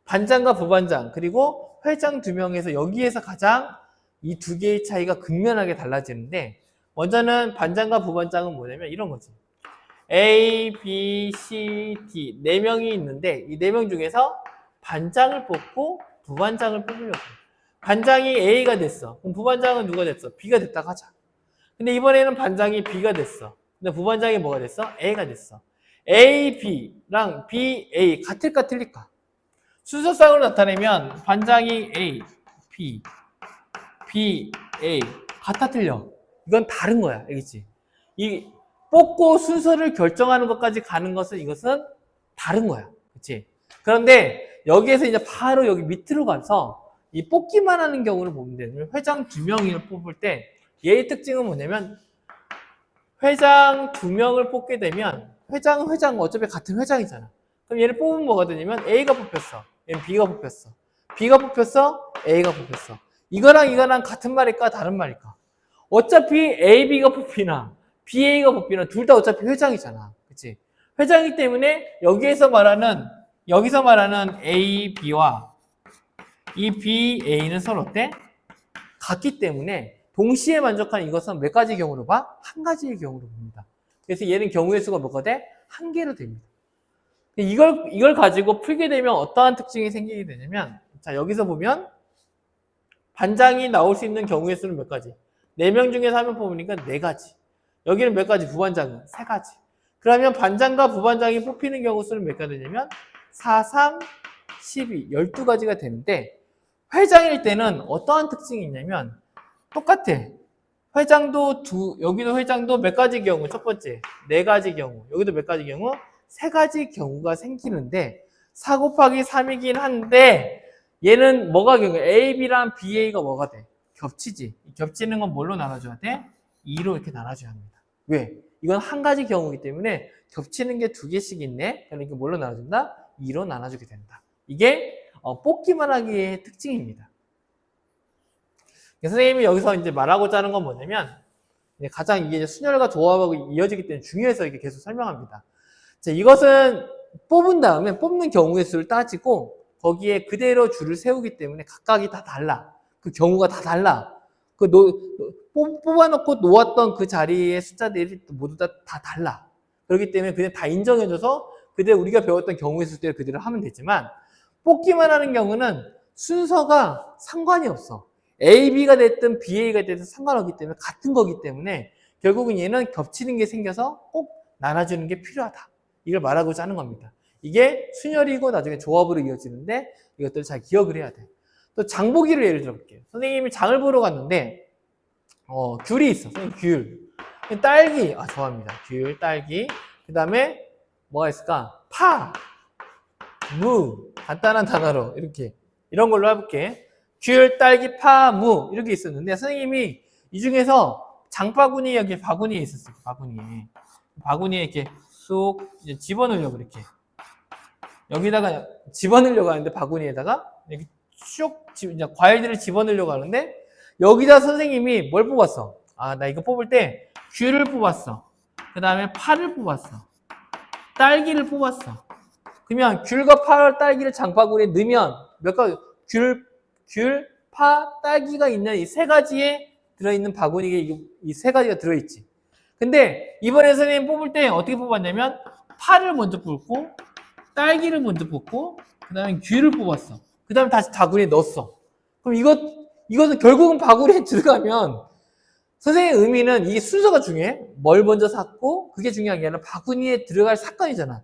[SPEAKER 1] 반장과 부반장, 그리고 회장 2명에서 여기에서 가장 이 2개의 차이가 극명하게 달라지는데, 먼저는 반장과 부반장은 뭐냐면 이런 거지. A, B, C, D 4명이 있는데 이 4명 중에서 반장을 뽑고 부반장을 뽑으려고 해. 반장이 A가 됐어. 그럼 부반장은 누가 됐어? B가 됐다고 하자. 근데 이번에는 반장이 B가 됐어. 근데 부반장이 뭐가 됐어? A가 됐어. A, B랑 B, A 같을까 틀릴까? 순서상으로 나타내면 반장이 A, B, B, A 같아 틀려. 이건 다른 거야. 알겠지? 이 뽑고 순서를 결정하는 것까지 가는 것은 이것은 다른 거야. 그치? 그런데 여기에서 이제 바로 여기 밑으로 가서 이 뽑기만 하는 경우를 보면 되면 회장 2명을 뽑을 때 얘의 특징은 뭐냐면 회장 2명을 뽑게 되면 회장은 어차피 같은 회장이잖아. 그럼 얘를 뽑으면 뭐가 되냐면 A가 뽑혔어. 얘는 B가 뽑혔어. B가 뽑혔어. A가 뽑혔어. 이거랑 같은 말일까 다른 말일까? 어차피 A, B가 뽑히나 B, A가 뽑히나 둘 다 어차피 회장이잖아. 그치? 회장이기 때문에 여기서 말하는 A, B와 이 B, A는 서로 어때? 같기 때문에 동시에 만족하는 이것은 몇 가지 경우로 봐? 한 가지의 경우로 봅니다. 그래서 얘는 경우의 수가 뭐가 돼? 1개로 됩니다. 이걸 가지고 풀게 되면 어떠한 특징이 생기게 되냐면, 자, 여기서 보면, 반장이 나올 수 있는 경우의 수는 몇 가지? 4명 중에서 1명 뽑으니까 4가지. 여기는 몇 가지? 부반장은 3가지. 그러면 반장과 부반장이 뽑히는 경우 수는 몇 가지 되냐면, 4, 3, 12, 12가지가 되는데, 회장일 때는 어떠한 특징이 있냐면, 똑같아. 여기도 회장도 몇 가지 경우, 첫 번째, 4가지 경우, 여기도 몇 가지 경우, 3가지 경우가 생기는데, 4 곱하기 3이긴 한데, 얘는 뭐가 경우야? A, B랑 B, A가 뭐가 돼? 겹치지. 겹치는 건 뭘로 나눠줘야 돼? 2로 이렇게 나눠줘야 합니다. 왜? 이건 한 가지 경우이기 때문에 겹치는 게 2개씩 있네? 그러니까 뭘로 나눠준다? 2로 나눠주게 된다. 이게 뽑기만 하기의 특징입니다. 선생님이 여기서 이제 말하고자 하는 건 뭐냐면, 가장 이게 순혈과 조합하고 이어지기 때문에 중요해서 이렇게 계속 설명합니다. 자, 이것은 뽑은 다음에 뽑는 경우의 수를 따지고 거기에 그대로 줄을 세우기 때문에 각각이 다 달라. 그 경우가 다 달라. 뽑아놓고 놓았던 그 자리의 숫자들이 모두 다 달라. 그렇기 때문에 그냥 다 인정해줘서 그대로 우리가 배웠던 경우의 수대로 그대로 하면 되지만, 뽑기만 하는 경우는 순서가 상관이 없어. A, B가 됐든 B, A가 됐든 상관없기 때문에 같은 거기 때문에 결국은 얘는 겹치는 게 생겨서 꼭 나눠주는 게 필요하다. 이걸 말하고자 하는 겁니다. 이게 순혈이고 나중에 조합으로 이어지는데 이것들을 잘 기억을 해야 돼. 또 장보기를 예를 들어 볼게요. 선생님이 장을 보러 갔는데 귤이 있어. 선생님 귤. 딸기. 좋아합니다. 귤, 딸기. 그 다음에 뭐가 있을까? 파, 무. 간단한 단어로 이렇게 이런 걸로 해볼게. 귤, 딸기, 파, 무 이렇게 있었는데 선생님이 이 중에서 장바구니 여기 바구니에 있었어요. 바구니에 이렇게 쏙 집어넣으려고 이렇게 여기다가 집어넣으려고 하는데 바구니에다가 이렇게 쭉 과일들을 집어넣으려고 하는데 여기다 선생님이 뭘 뽑았어? 나 이거 뽑을 때 귤을 뽑았어. 그 다음에 파를 뽑았어. 딸기를 뽑았어. 그러면 귤과 파, 딸기를 장바구니에 넣으면 몇 가지 귤, 파, 딸기가 있는 이 3가지에 들어있는 바구니에 이 3가지가 들어있지. 근데 이번에 선생님 뽑을 때 어떻게 뽑았냐면 파를 먼저 뽑고 딸기를 먼저 뽑고 그 다음에 귤을 뽑았어. 그 다음에 다시 바구니에 넣었어. 그럼 이것은 결국은 바구니에 들어가면 선생님의 의미는 이게 순서가 중요해. 뭘 먼저 샀고 그게 중요한 게 아니라 바구니에 들어갈 사건이잖아.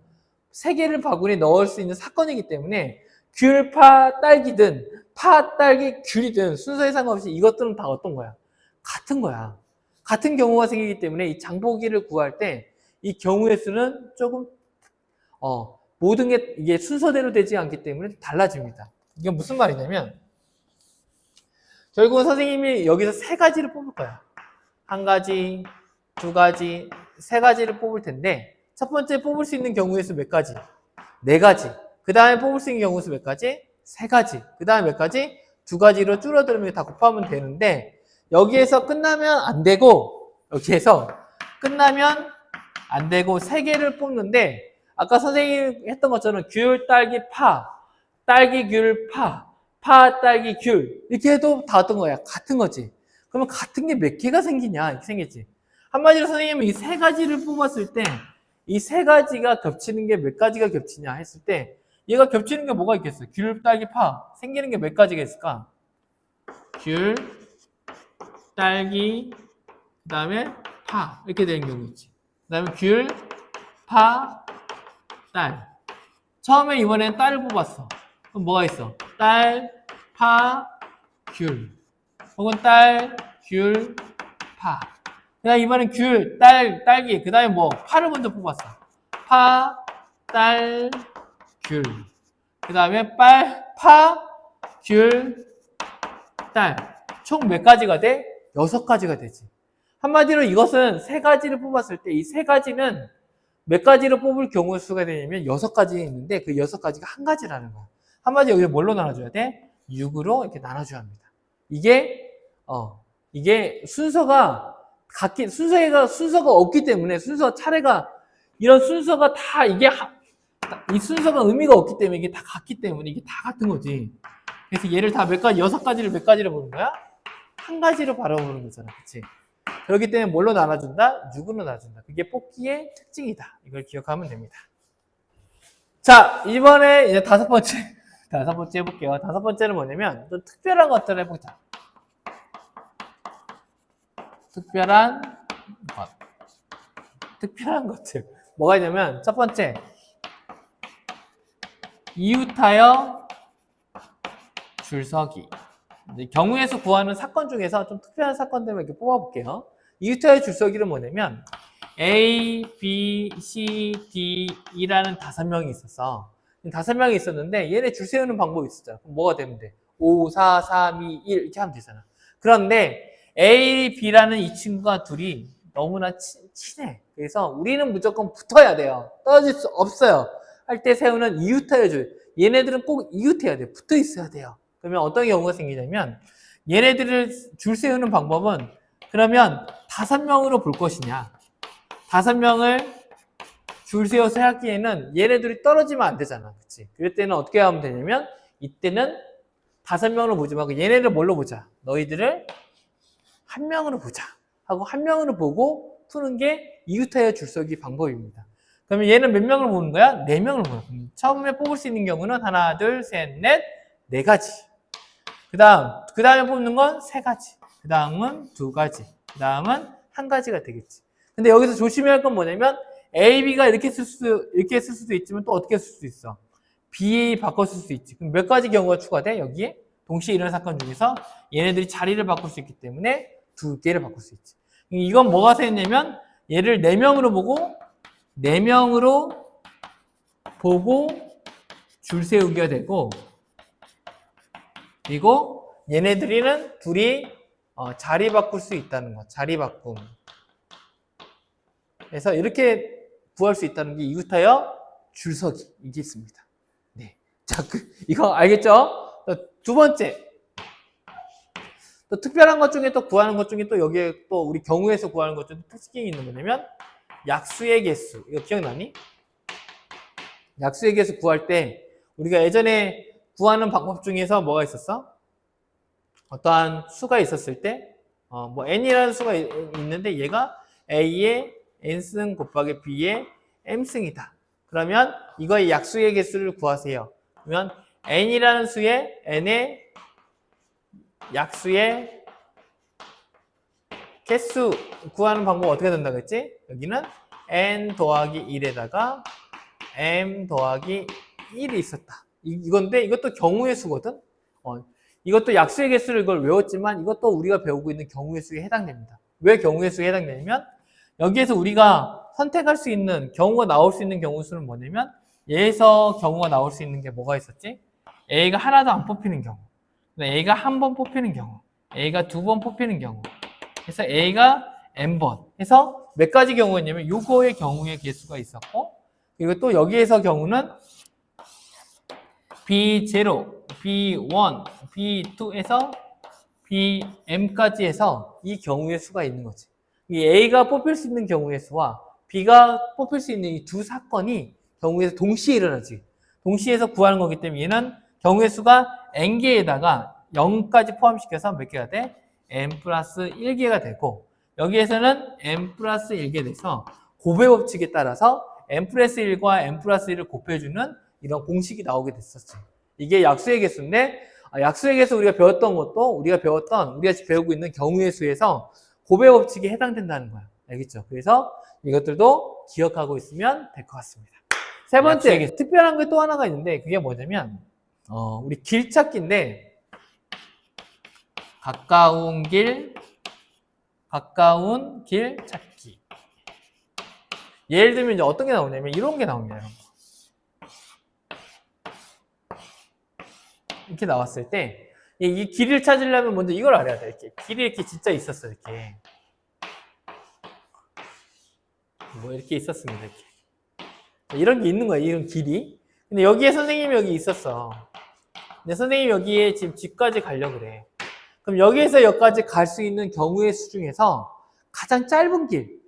[SPEAKER 1] 세 개를 바구니에 넣을 수 있는 사건이기 때문에 귤, 파, 딸기든 파, 딸기, 귤이든 순서에 상관없이 이것들은 다 어떤 거야? 같은 거야. 같은 경우가 생기기 때문에 이 장보기를 구할 때 이 경우의 수는 조금 모든 게 이게 순서대로 되지 않기 때문에 달라집니다. 이게 무슨 말이냐면 결국은 선생님이 여기서 세 가지를 뽑을 거야. 한 가지, 두 가지, 세 가지를 뽑을 텐데 첫 번째 뽑을 수 있는 경우의 수 몇 가지? 네 가지. 그 다음에 뽑을 수 있는 경우의 수 몇 가지? 세 가지. 그 다음에 몇 가지? 두 가지로 줄어들면 다 곱하면 되는데 여기에서 끝나면 안 되고 여기에서 끝나면 안 되고 세 개를 뽑는데 아까 선생님이 했던 것처럼 귤, 딸기, 파, 딸기, 귤, 파, 파, 딸기, 귤 이렇게 해도 다 어떤 거야? 같은 거지. 그러면 같은 게 몇 개가 생기냐? 이렇게 생겼지. 한마디로 선생님은 이 세 가지를 뽑았을 때 이 세 가지가 겹치는 게 몇 가지가 겹치냐 했을 때 얘가 겹치는 게 뭐가 있겠어? 귤, 딸기, 파 생기는 게 몇 가지가 있을까? 귤, 딸기, 그 다음에 파 이렇게 되는 경우 있지. 그 다음에 귤, 파, 딸. 처음에 이번엔 딸을 뽑았어. 그럼 뭐가 있어? 딸, 파, 귤. 혹은 딸, 귤, 파. 그다음 이번엔 귤, 딸, 딸기. 그 다음에 뭐? 파를 먼저 뽑았어. 파, 딸, 귤. 그 다음에 파, 귤, 딸. 총 몇 가지가 돼? 6가지가 되지. 한마디로 이것은 세 가지를 뽑았을 때 이 세 가지는 몇 가지를 뽑을 경우 수가 되냐면 6가지 있는데 그 6가지가 한 가지라는 거야. 한마디로 여기서 뭘로 나눠줘야 돼? 6으로 이렇게 나눠줘야 합니다. 이게 순서가 순서가 없기 때문에 순서 차례가 이런 순서가 다 이 순서가 의미가 없기 때문에 이게 다 같기 때문에 이게 다 같은 거지. 그래서 얘를 다 몇 가지 6가지를 몇 가지로 보는 거야? 한 가지로 바라보는 거잖아. 그치? 그렇기 때문에 뭘로 나눠준다? 6으로 나눠준다. 그게 뽑기의 특징이다. 이걸 기억하면 됩니다. 자, 이번에 이제 다섯 번째 해볼게요. 다섯 번째는 뭐냐면 또 특별한 것들을 해보자. 특별한 것들. 뭐가 있냐면 첫 번째 이웃하여 줄서기. 경우에서 구하는 사건 중에서 좀 특별한 사건들을 이렇게 뽑아볼게요. 이웃하여 줄서기는 뭐냐면 A, B, C, D, E라는 5명이 있었어. 5명이 있었는데 얘네 줄 세우는 방법이 있었잖아. 그럼 뭐가 되면 돼? 5, 4, 3, 2, 1 이렇게 하면 되잖아. 그런데 A, B라는 이 친구가 둘이 너무나 친해. 그래서 우리는 무조건 붙어야 돼요. 떨어질 수 없어요. 할 때 세우는 이웃하여 줄. 얘네들은 꼭 이웃해야 돼. 붙어 있어야 돼요. 그러면 어떤 경우가 생기냐면 얘네들을 줄 세우는 방법은 그러면 5명으로 볼 것이냐. 5명을 줄 세워서 하기에는 얘네들이 떨어지면 안 되잖아. 그치? 그럴 때는 어떻게 하면 되냐면 이때는 5명으로 보지 말고 얘네를 뭘로 보자. 너희들을 1명으로 보자. 하고 1명으로 보고 푸는 게 이웃하여 줄서기 방법입니다. 그러면 얘는 몇 명을 보는 거야? 4명을 보는 거야. 처음에 뽑을 수 있는 경우는 하나, 둘, 셋, 넷, 4가지. 그 다음에 뽑는 건 3가지. 그 다음은 2가지. 그 다음은 1가지가 되겠지. 근데 여기서 조심해야 할 건 뭐냐면 A, B가 이렇게 쓸 수도 있지만 또 어떻게 쓸 수도 있어. B 바꿔 쓸 수 있지. 그럼 몇 가지 경우가 추가돼? 여기에 동시에 일어나는 사건 중에서 얘네들이 자리를 바꿀 수 있기 때문에 2개를 바꿀 수 있지. 이건 뭐가 생겼냐면 얘를 4명으로 보고 줄 세우기가 되고 그리고 얘네들이는 둘이 자리 바꿀 수 있다는 거. 자리 바꿈. 그래서 이렇게 구할 수 있다는 게 이웃하여 줄서기. 이게 있습니다. 네. 자, 이거 알겠죠? 두 번째. 또 특별한 것 중에 또 구하는 것 중에 또 여기에 또 우리 경우에서 구하는 것 중에 특징이 있는 거냐면 약수의 개수. 이거 기억나니? 약수의 개수 구할 때 우리가 예전에 구하는 방법 중에서 뭐가 있었어? 어떠한 수가 있었을 때 뭐 n이라는 수가 있는데 얘가 a의 n승 곱하기 b의 m승이다. 그러면 이거의 약수의 개수를 구하세요. 그러면 n이라는 수에 n의 약수의 개수 구하는 방법 어떻게 된다고 했지? 여기는 n 더하기 1에다가 m 더하기 1이 있었다. 이건데 이것도 경우의 수거든? 이것도 약수의 개수를 이걸 외웠지만 이것도 우리가 배우고 있는 경우의 수에 해당됩니다. 왜 경우의 수에 해당되냐면 여기에서 우리가 선택할 수 있는 경우가 나올 수 있는 경우 수는 뭐냐면 얘에서 경우가 나올 수 있는 게 뭐가 있었지? A가 하나도 안 뽑히는 경우, A가 한 번 뽑히는 경우, A가 두 번 뽑히는 경우, 그래서 A가 n번 해서 몇 가지 경우가 있냐면 요거의 경우의 개수가 있었고, 그리고 또 여기에서 경우는 B0, B1, B2에서 BM까지 해서 이 경우의 수가 있는 거지. 이 A가 뽑힐 수 있는 경우의 수와 B가 뽑힐 수 있는 이 두 사건이 경우에서 동시에 일어나지. 동시에서 구하는 거기 때문에 얘는 경우의 수가 n개에다가 0까지 포함시켜서 몇 개가 돼? n 플러스 1개가 되고, 여기에서는 n 플러스 1개 돼서 곱의 법칙에 따라서 n 플러스 1과 n 플러스 1을 곱해주는 이런 공식이 나오게 됐었지. 이게 약수의 개수인데, 약수의 개수 우리가 배웠던 것도 우리가 지금 배우고 있는 경우의 수에서 곱의 법칙에 해당된다는 거야. 알겠죠? 그래서 이것들도 기억하고 있으면 될 것 같습니다. 세 번째, 특별한 게 또 하나가 있는데, 그게 뭐냐면, 우리 길 찾기인데, 가까운 길 찾기. 예를 들면 이제 어떤 게 나오냐면, 이런 게 나옵니다. 이런 거. 이렇게 나왔을 때, 이 길을 찾으려면 먼저 이걸 알아야 돼. 이렇게. 길이 이렇게 진짜 있었어, 이렇게. 뭐, 이렇게 있었습니다, 이렇게. 이런 게 있는 거야, 이런 길이. 근데 여기에 선생님이 여기 있었어. 근데 선생님이 여기에 지금 집까지 가려고 그래. 그럼 여기에서 여기까지 갈 수 있는 경우의 수 중에서 가장 짧은 길,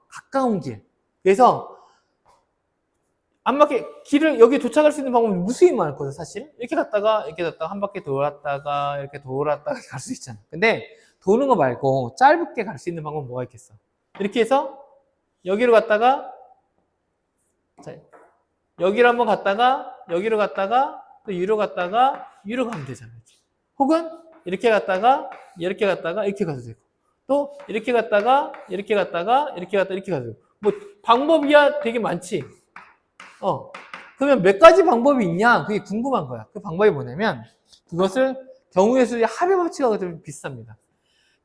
[SPEAKER 1] 가까운 길. 그래서 안 맞게 길을 여기 도착할 수 있는 방법이 무수히 많거든, 사실. 이렇게 갔다가 한 바퀴 돌았다가 이렇게 돌았다가 갈 수 있잖아. 근데 도는 거 말고 짧게 갈 수 있는 방법은 뭐가 있겠어? 이렇게 해서 여기로 갔다가, 자, 여기로 한번 갔다가 여기로 갔다가 또 위로 갔다가 위로 가면 되잖아. 혹은 이렇게 갔다가 이렇게 가도 되고, 또 이렇게 갔다가 이렇게 가도 되고. 뭐 방법이야 되게 많지. 그러면 몇 가지 방법이 있냐? 그게 궁금한 거야. 그 방법이 뭐냐면 그것을 경우의 수의 합의 법칙하고 좀 비슷합니다.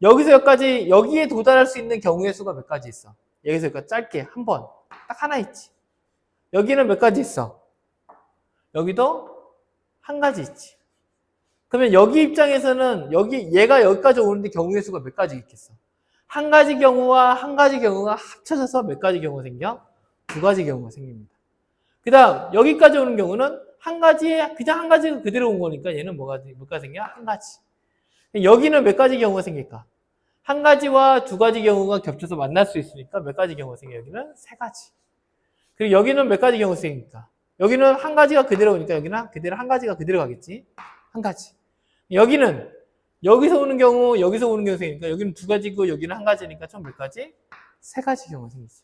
[SPEAKER 1] 여기서 여기까지, 여기에 도달할 수 있는 경우의 수가 몇 가지 있어? 여기서 여기까지 짧게 한 번 딱 하나 있지. 여기는 몇 가지 있어? 여기도 한 가지 있지. 그러면 여기 입장에서는 얘가 여기까지 오는데 경우의 수가 몇 가지 있겠어? 한 가지 경우와 한 가지 경우가 합쳐져서 몇 가지 경우가 생겨? 두 가지 경우가 생깁니다. 그 다음 여기까지 오는 경우는 그냥 한 가지가 그대로 온 거니까 얘는 몇 가지 생겨? 한 가지. 여기는 몇 가지 경우가 생길까? 한 가지와 두 가지 경우가 겹쳐서 만날 수 있으니까 몇 가지 경우가 생겨? 여기는 세 가지. 그리고 여기는 몇 가지 경우가 생깁니까? 여기는 한 가지가 그대로 오니까 여기는 그대로 한 가지가 그대로 가겠지? 한 가지. 여기는 여기서 오는 경우 생기니까 여기는 두 가지고 여기는 한 가지니까 총 몇 가지? 세 가지 경우가 생기지.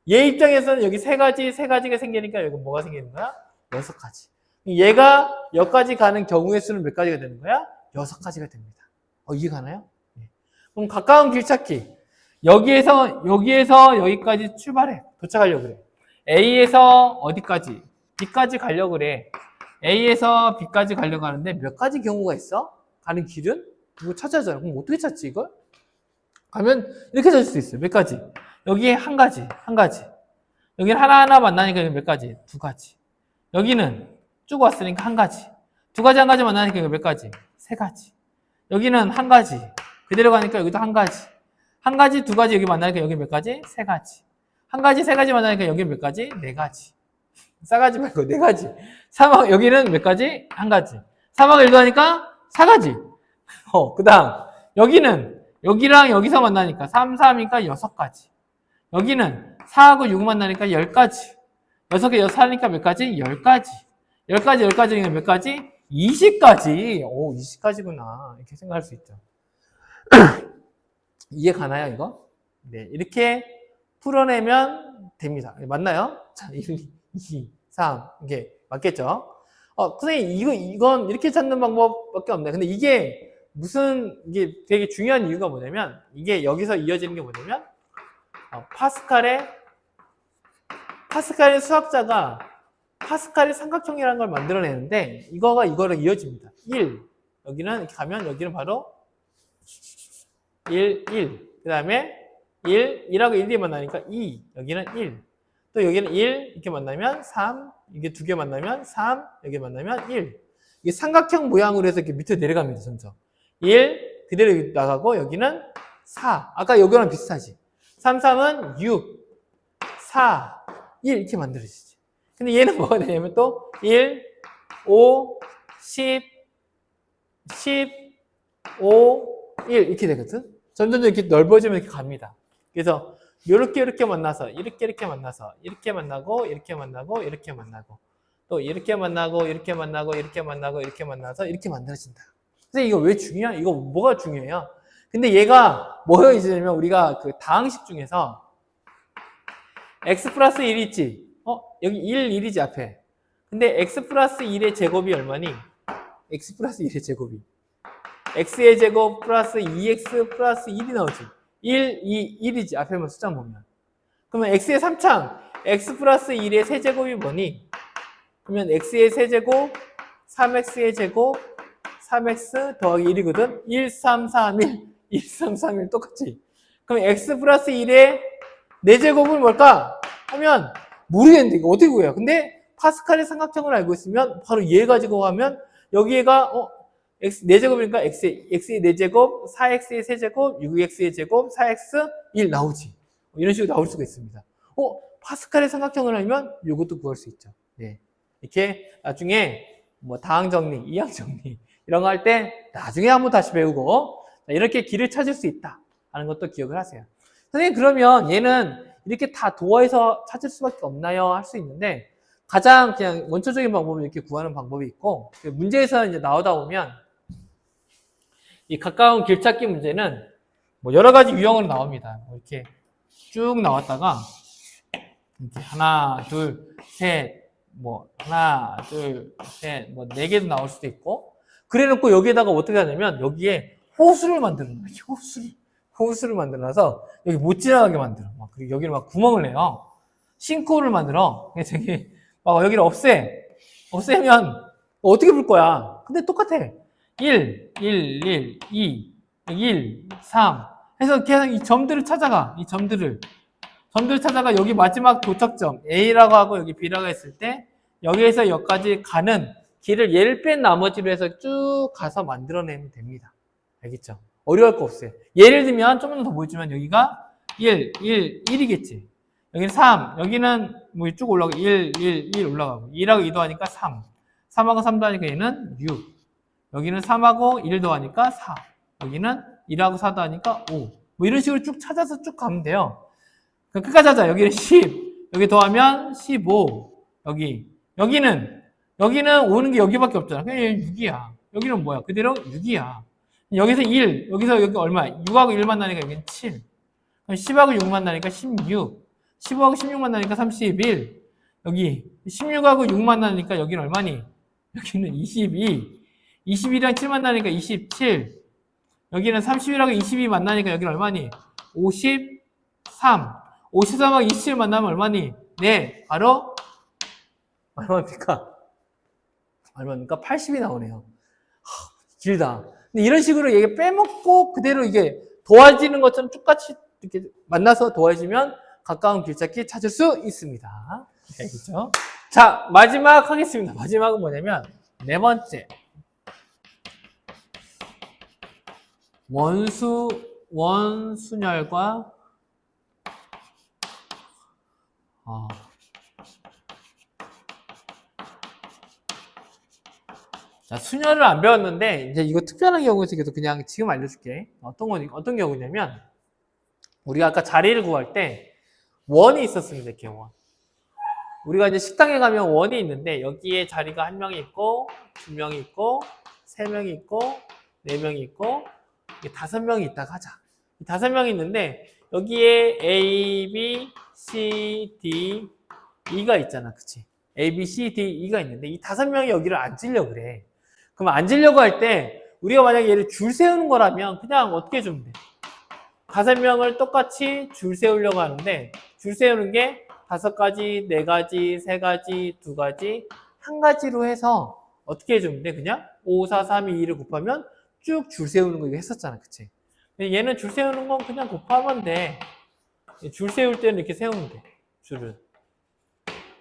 [SPEAKER 1] 얘 입장에서는 여기 세 가지가 생기니까 여기 뭐가 생기는 거야? 6가지. 얘가 여기까지 가는 경우의 수는 몇 가지가 되는 거야? 6가지가 됩니다. 이해가 가나요? 네. 그럼 가까운 길 찾기. 여기에서 여기까지 출발해. 도착하려고 그래. A에서 어디까지? B까지 가려고 그래. A에서 B까지 가려고 하는데 몇 가지 경우가 있어? 가는 길은? 이거 찾아야 하잖아. 그럼 어떻게 찾지, 이걸? 가면 이렇게 찾을 수 있어요. 몇 가지? 여기에 한 가지. 여기는 하나하나 만나니까 몇 가지? 두 가지. 여기는 쭉 왔으니까 한 가지. 두 가지, 한 가지 만나니까 몇 가지? 세 가지. 여기는 한 가지. 그대로 가니까 여기도 한 가지. 한 가지, 두 가지 여기 만나니까 여기 몇 가지? 세 가지. 한 가지, 세 가지 만나니까 여기 몇 가지? 네 가지. 싸가지 말고 네 가지. 여기는 몇 가지? 한 가지. 3하고 1도 하니까 4가지. 그 다음, 여기랑 여기서 만나니까 3, 3이니까 6가지. 여기는 4하고 6 만나니까 10가지. 6개 6 하니까 몇 가지? 10가지. 10가지니까 몇 가지? 20가지. 20가지구나. 이렇게 생각할 수 있죠. 이해 가나요, 이거? 네, 이렇게 풀어내면 됩니다. 맞나요? 자, 1, 2, 3. 이게 맞겠죠? 선생님, 이건 이렇게 찾는 방법밖에 없네. 근데 이게 이게 되게 중요한 이유가 뭐냐면, 이게 여기서 이어지는 게 뭐냐면, 파스칼의 수학자가 파스칼의 삼각형이라는 걸 만들어내는데, 이거를 이어집니다. 1. 여기는 이렇게 가면, 여기는 바로 1, 1. 그 다음에 1, 1하고 1이 만나니까 2. 여기는 1. 또 여기는 1, 이렇게 만나면 3. 이게 두 개 만나면 3. 여기 만나면 1. 이게 삼각형 모양으로 해서 이렇게 밑으로 내려갑니다, 점점. 1, 그대로 나가고, 여기는 4. 아까 여기랑 비슷하지. 3, 3은 6, 4, 1 이렇게 만들어지지. 근데 얘는 뭐가 되냐면 또 1, 5, 10, 5, 1 이렇게 되거든. 점점 이렇게 넓어지면 이렇게 갑니다. 그래서 이렇게 만나서 이렇게 만나서 이렇게 만나고 이렇게 만나고 이렇게 만나고 또 이렇게 만나고 이렇게 만나고 이렇게 만나고 이렇게 만나서 이렇게 만들어진다. 그래서 이거 왜 중요해? 이거 뭐가 중요해요? 근데 얘가 뭐가 있냐면 우리가 그 다항식 중에서 x 플러스 1 있지? 여기 1, 1이지 앞에. 근데 x 플러스 1의 제곱이 얼마니? x 플러스 1의 제곱이 x의 제곱 플러스 2x 플러스 1이 나오지. 1, 2, 1이지. 앞에만 숫자 보면. 그러면 x의 3창, x 플러스 1의 세제곱이 뭐니? 그러면 x의 세제곱, 3x의 제곱, 3x 더하기 1이거든? 1, 3, 3, 1. 1, 3, 3, 1 똑같지? 그럼 x 플러스 1의 4제곱은 뭘까? 하면 모르겠는데 이거 어떻게 구해요? 근데 파스칼의 삼각형을 알고 있으면 바로 얘 가지고 가면 여기가 x 4제곱이니까 x의 4제곱, 4x의 세제곱, 6x의 제곱, 4x 1 나오지. 이런 식으로 나올 수가 있습니다. 파스칼의 삼각형을 알면 이것도 구할 수 있죠. 네. 이렇게 나중에 뭐 다항 정리, 이항 정리 이런 거 할 때 나중에 한번 다시 배우고 이렇게 길을 찾을 수 있다 하는 것도 기억을 하세요. 선생님 그러면 얘는 이렇게 다 도화해서 찾을 수밖에 없나요? 할 수 있는데 가장 그냥 원초적인 방법은 이렇게 구하는 방법이 있고 문제에서 이제 나오다 보면 이 가까운 길찾기 문제는 뭐 여러 가지 유형으로 나옵니다. 이렇게 쭉 나왔다가 이렇게 하나, 둘, 셋, 뭐 하나, 둘, 셋, 뭐 4개도 나올 수도 있고 그래놓고 여기에다가 어떻게 하냐면 여기에 호수를 만드는 거예요. 호수를 만들어서 여기 못 지나가게 만들어. 그리고 여기를 막 구멍을 내요. 싱크홀을 만들어. 되게 막 여기를 없애면 어떻게 풀 거야? 근데 똑같아. 1, 1, 1, 2, 1, 3 해서 계속 이 점들을 찾아가. 이 점들을 찾아가 여기 마지막 도착점 A라고 하고 여기 B라고 했을 때 여기에서 여기까지 가는 길을 얘를 뺀 나머지로 해서 쭉 가서 만들어내면 됩니다. 알겠죠? 어려울 거 없어요. 예를 들면 조금 더 보여주면 여기가 1, 1, 1이겠지. 여기는 3, 여기는 뭐 쭉 올라가고 1, 1, 1 올라가고 2하고 2도 하니까 3, 3하고 3도 하니까 얘는 6, 여기는 3하고 1도 하니까 4, 여기는 1하고 4도 하니까 5. 뭐 이런 식으로 쭉 찾아서 쭉 가면 돼요. 그럼 끝까지 하자. 여기는 10, 여기 더하면 15, 여기는 오는 게 여기밖에 없잖아. 그냥 6이야. 여기는 뭐야? 그대로 6이야. 여기서 1, 여기서 여기 얼마야? 6하고 1 만나니까 여기는 7. 그럼 10하고 6 만나니까 16. 15하고 16 만나니까 31. 여기 16하고 6 만나니까 여기는 얼마니? 여기는 22. 21이랑 7 만나니까 27. 여기는 31하고 22 만나니까 여기는 얼마니? 53. 53하고 27 만나면 얼마니? 네, 바로 얼마입니까? 80이 나오네요. 길다. 근데 이런 식으로 이게 빼먹고 그대로 이게 도와지는 것처럼 똑같이 이렇게 만나서 도와지면 가까운 길찾기 찾을 수 있습니다. 네, 그렇죠? 자, 마지막 하겠습니다. 마지막은 뭐냐면 4번째. 원순열과 자, 순열을 안 배웠는데 이제 이거 특별한 경우에서 그냥 지금 알려줄게. 어떤 경우냐면 우리가 아까 자리를 구할 때 원이 있었습니다. 이렇게 원. 우리가 이제 식당에 가면 원이 있는데 여기에 자리가 1명이 있고 2명이 있고 3명이 있고 4명이 있고 5명이 있다가 하자. 이 5명이 있는데 여기에 A, B, C, D, E가 있잖아. 그치? A, B, C, D, E가 있는데 이 5명이 여기를 앉으려고 그래. 그럼 앉으려고 할 때 우리가 만약에 얘를 줄 세우는 거라면 그냥 어떻게 해주면 돼? 5명을 똑같이 줄 세우려고 하는데 줄 세우는 게 5가지, 4가지, 3가지, 2가지, 1가지로 해서 어떻게 해주면 돼? 그냥 5, 4, 3, 2, 2를 곱하면 쭉 줄 세우는 거 이거 했었잖아. 그치? 얘는 줄 세우는 건 그냥 곱하면 돼. 줄 세울 때는 이렇게 세우면 돼. 줄을.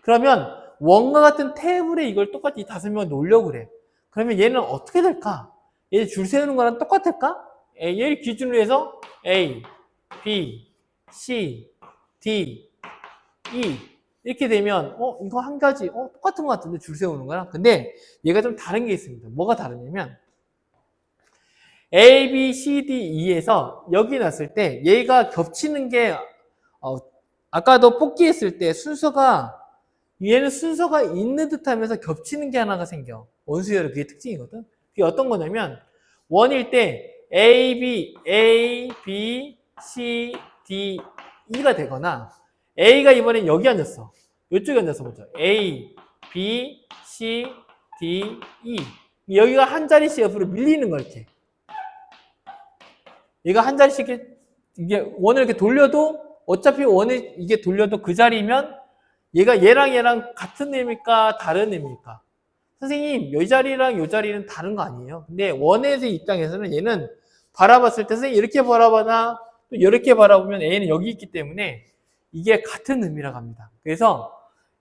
[SPEAKER 1] 그러면 원과 같은 테이블에 이걸 똑같이 5명을 놓으려고 그래. 그러면 얘는 어떻게 될까? 얘 줄 세우는 거랑 똑같을까? 얘를 기준으로 해서 A, B, C, D, E 이렇게 되면 이거 한 가지 똑같은 것 같은데 줄 세우는 거랑. 근데 얘가 좀 다른 게 있습니다. 뭐가 다르냐면 A, B, C, D, E에서 여기 놨을 때 얘가 겹치는 게 아까도 뽑기 했을 때 순서가 얘는 순서가 있는 듯 하면서 겹치는 게 하나가 생겨. 원수열의 그게 특징이거든. 그게 어떤 거냐면 원일 때 A, B, C, D, E가 되거나 A가 이번엔 여기 앉았어. 이쪽에 앉아서 보자. A, B, C, D, E. 여기가 한 자리씩 옆으로 밀리는 거 이렇게. 얘가 한 자리씩 이게 원을 이렇게 돌려도 어차피 원을 이게 돌려도 그 자리면 얘가 얘랑 같은 의미일까 다른 의미일까? 선생님, 이 자리랑 이 자리는 다른 거 아니에요? 근데 원의 입장에서는 얘는 바라봤을 때 선생님 이렇게 바라봐나 또 이렇게 바라보면 A는 여기 있기 때문에 이게 같은 의미라고 합니다. 그래서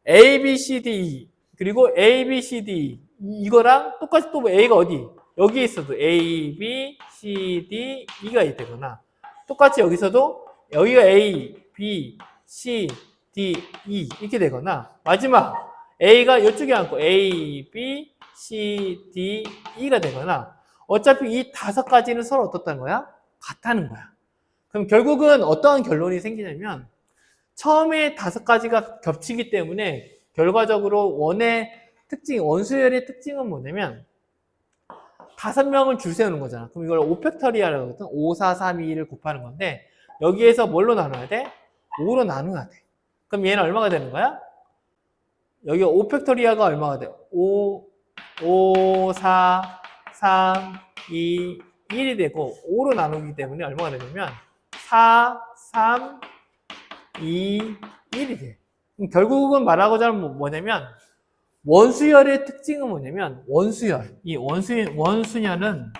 [SPEAKER 1] A, B, C, D, E 그리고 A, B, C, D, E 이거랑 똑같이 또 A가 어디? 여기에 있어도 A, B, C, D, E가 되거나 똑같이 여기서도 여기가 A, B, C, D, E 이렇게 되거나 마지막 A가 이쪽에 앉고 A, B, C, D, E가 되거나 어차피 이 5가지는 서로 어떻다는 거야? 같다는 거야. 그럼 결국은 어떠한 결론이 생기냐면 처음에 5가지가 겹치기 때문에 결과적으로 원의 특징, 원수열의 특징은 뭐냐면 5명을 줄 세우는 거잖아. 그럼 이걸 5팩터리아라고 하거든. 5, 4, 3, 2를 곱하는 건데 여기에서 뭘로 나눠야 돼? 5로 나눠야 돼. 그럼 얘는 얼마가 되는 거야? 여기 5팩터리아가 얼마가 돼? 5, 4, 3, 2, 1이 되고 5로 나누기 때문에 얼마가 되냐면 4, 3, 2, 1이 돼. 그럼 결국은 말하고자 하는 건 뭐냐면 원수열의 특징은 뭐냐면 원수열. 이 원수열은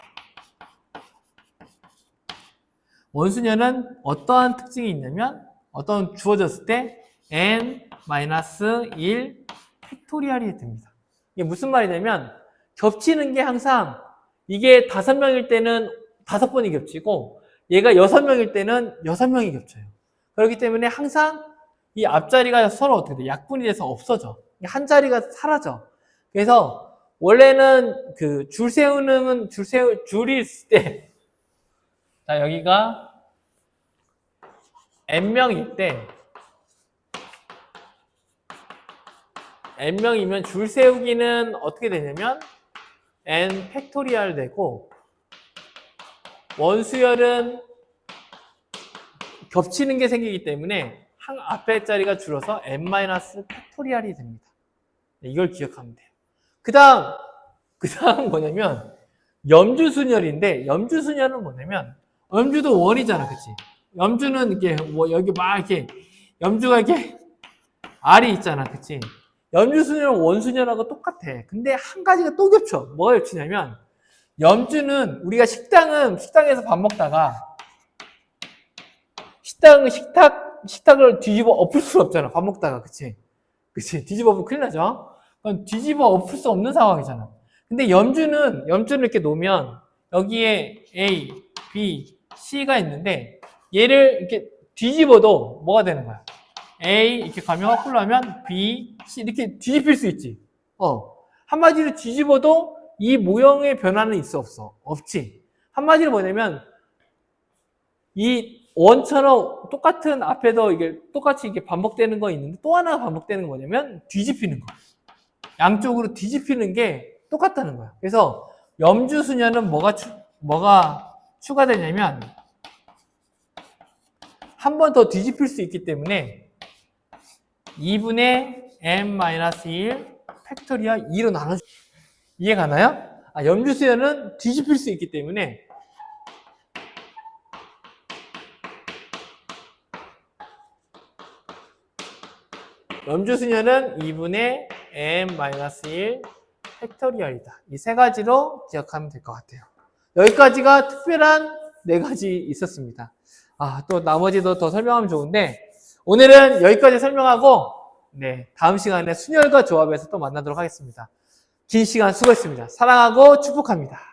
[SPEAKER 1] 어떠한 특징이 있냐면 어떤 주어졌을 때 n-1 팩토리얼이 됩니다. 이게 무슨 말이냐면 겹치는 게 항상 이게 5명일 때는 5번이 겹치고 얘가 6명일 때는 6명이 겹쳐요. 그렇기 때문에 항상 이 앞자리가 서로 어떻게 돼? 약분이 돼서 없어져. 한 자리가 사라져. 그래서 원래는 그 줄이 있을 때 자, 여기가 n명일 때 n명이면 줄 세우기는 어떻게 되냐면 n 팩토리얼 되고 원수열은 겹치는 게 생기기 때문에 한 앞에 자리가 줄어서 n 팩토리얼이 됩니다. 이걸 기억하면 돼요. 그 다음 뭐냐면 염주순열인데 염주순열은 뭐냐면 염주도 원이잖아, 그치? 염주는 이렇게 여기 막 이렇게 염주가 이렇게 R이 있잖아, 그치? 염주순열은 원순열하고 똑같아. 근데 한 가지가 또 겹쳐. 뭐가 겹치냐면 염주는 우리가 식당에서 밥 먹다가 식탁을 뒤집어 엎을 수 없잖아. 밥 먹다가, 그치? 뒤집어 엎으면 큰일 나죠? 그건 뒤집어 엎을 수 없는 상황이잖아. 근데 염주는 이렇게 놓으면 여기에 A, B, C가 있는데 얘를 이렇게 뒤집어도 뭐가 되는 거야? A 이렇게 가면 거꾸로 하면 B, C 이렇게 뒤집힐 수 있지. 한마디로 뒤집어도 이 모형의 변화는 있어 없어? 없지. 한마디로 뭐냐면 이 원처럼 똑같은 앞에도 이게 똑같이 이게 반복되는 거 있는데 또 하나 반복되는 거 뭐냐면 뒤집히는 거. 양쪽으로 뒤집히는 게 똑같다는 거야. 그래서 염주수녀는 뭐가 추가되냐면 한 번 더 뒤집힐 수 있기 때문에 2분의 n-1 팩토리얼 2로 나눠줘. 이해 가나요? 염주수열은 뒤집힐 수 있기 때문에 염주수열은 2분의 n-1 팩토리얼이다. 이 세 가지로 기억하면 될 것 같아요. 여기까지가 특별한 네 가지 있었습니다. 또 나머지도 더 설명하면 좋은데 오늘은 여기까지 설명하고 다음 시간에 순열과 조합에서 또 만나도록 하겠습니다. 긴 시간 수고했습니다. 사랑하고 축복합니다.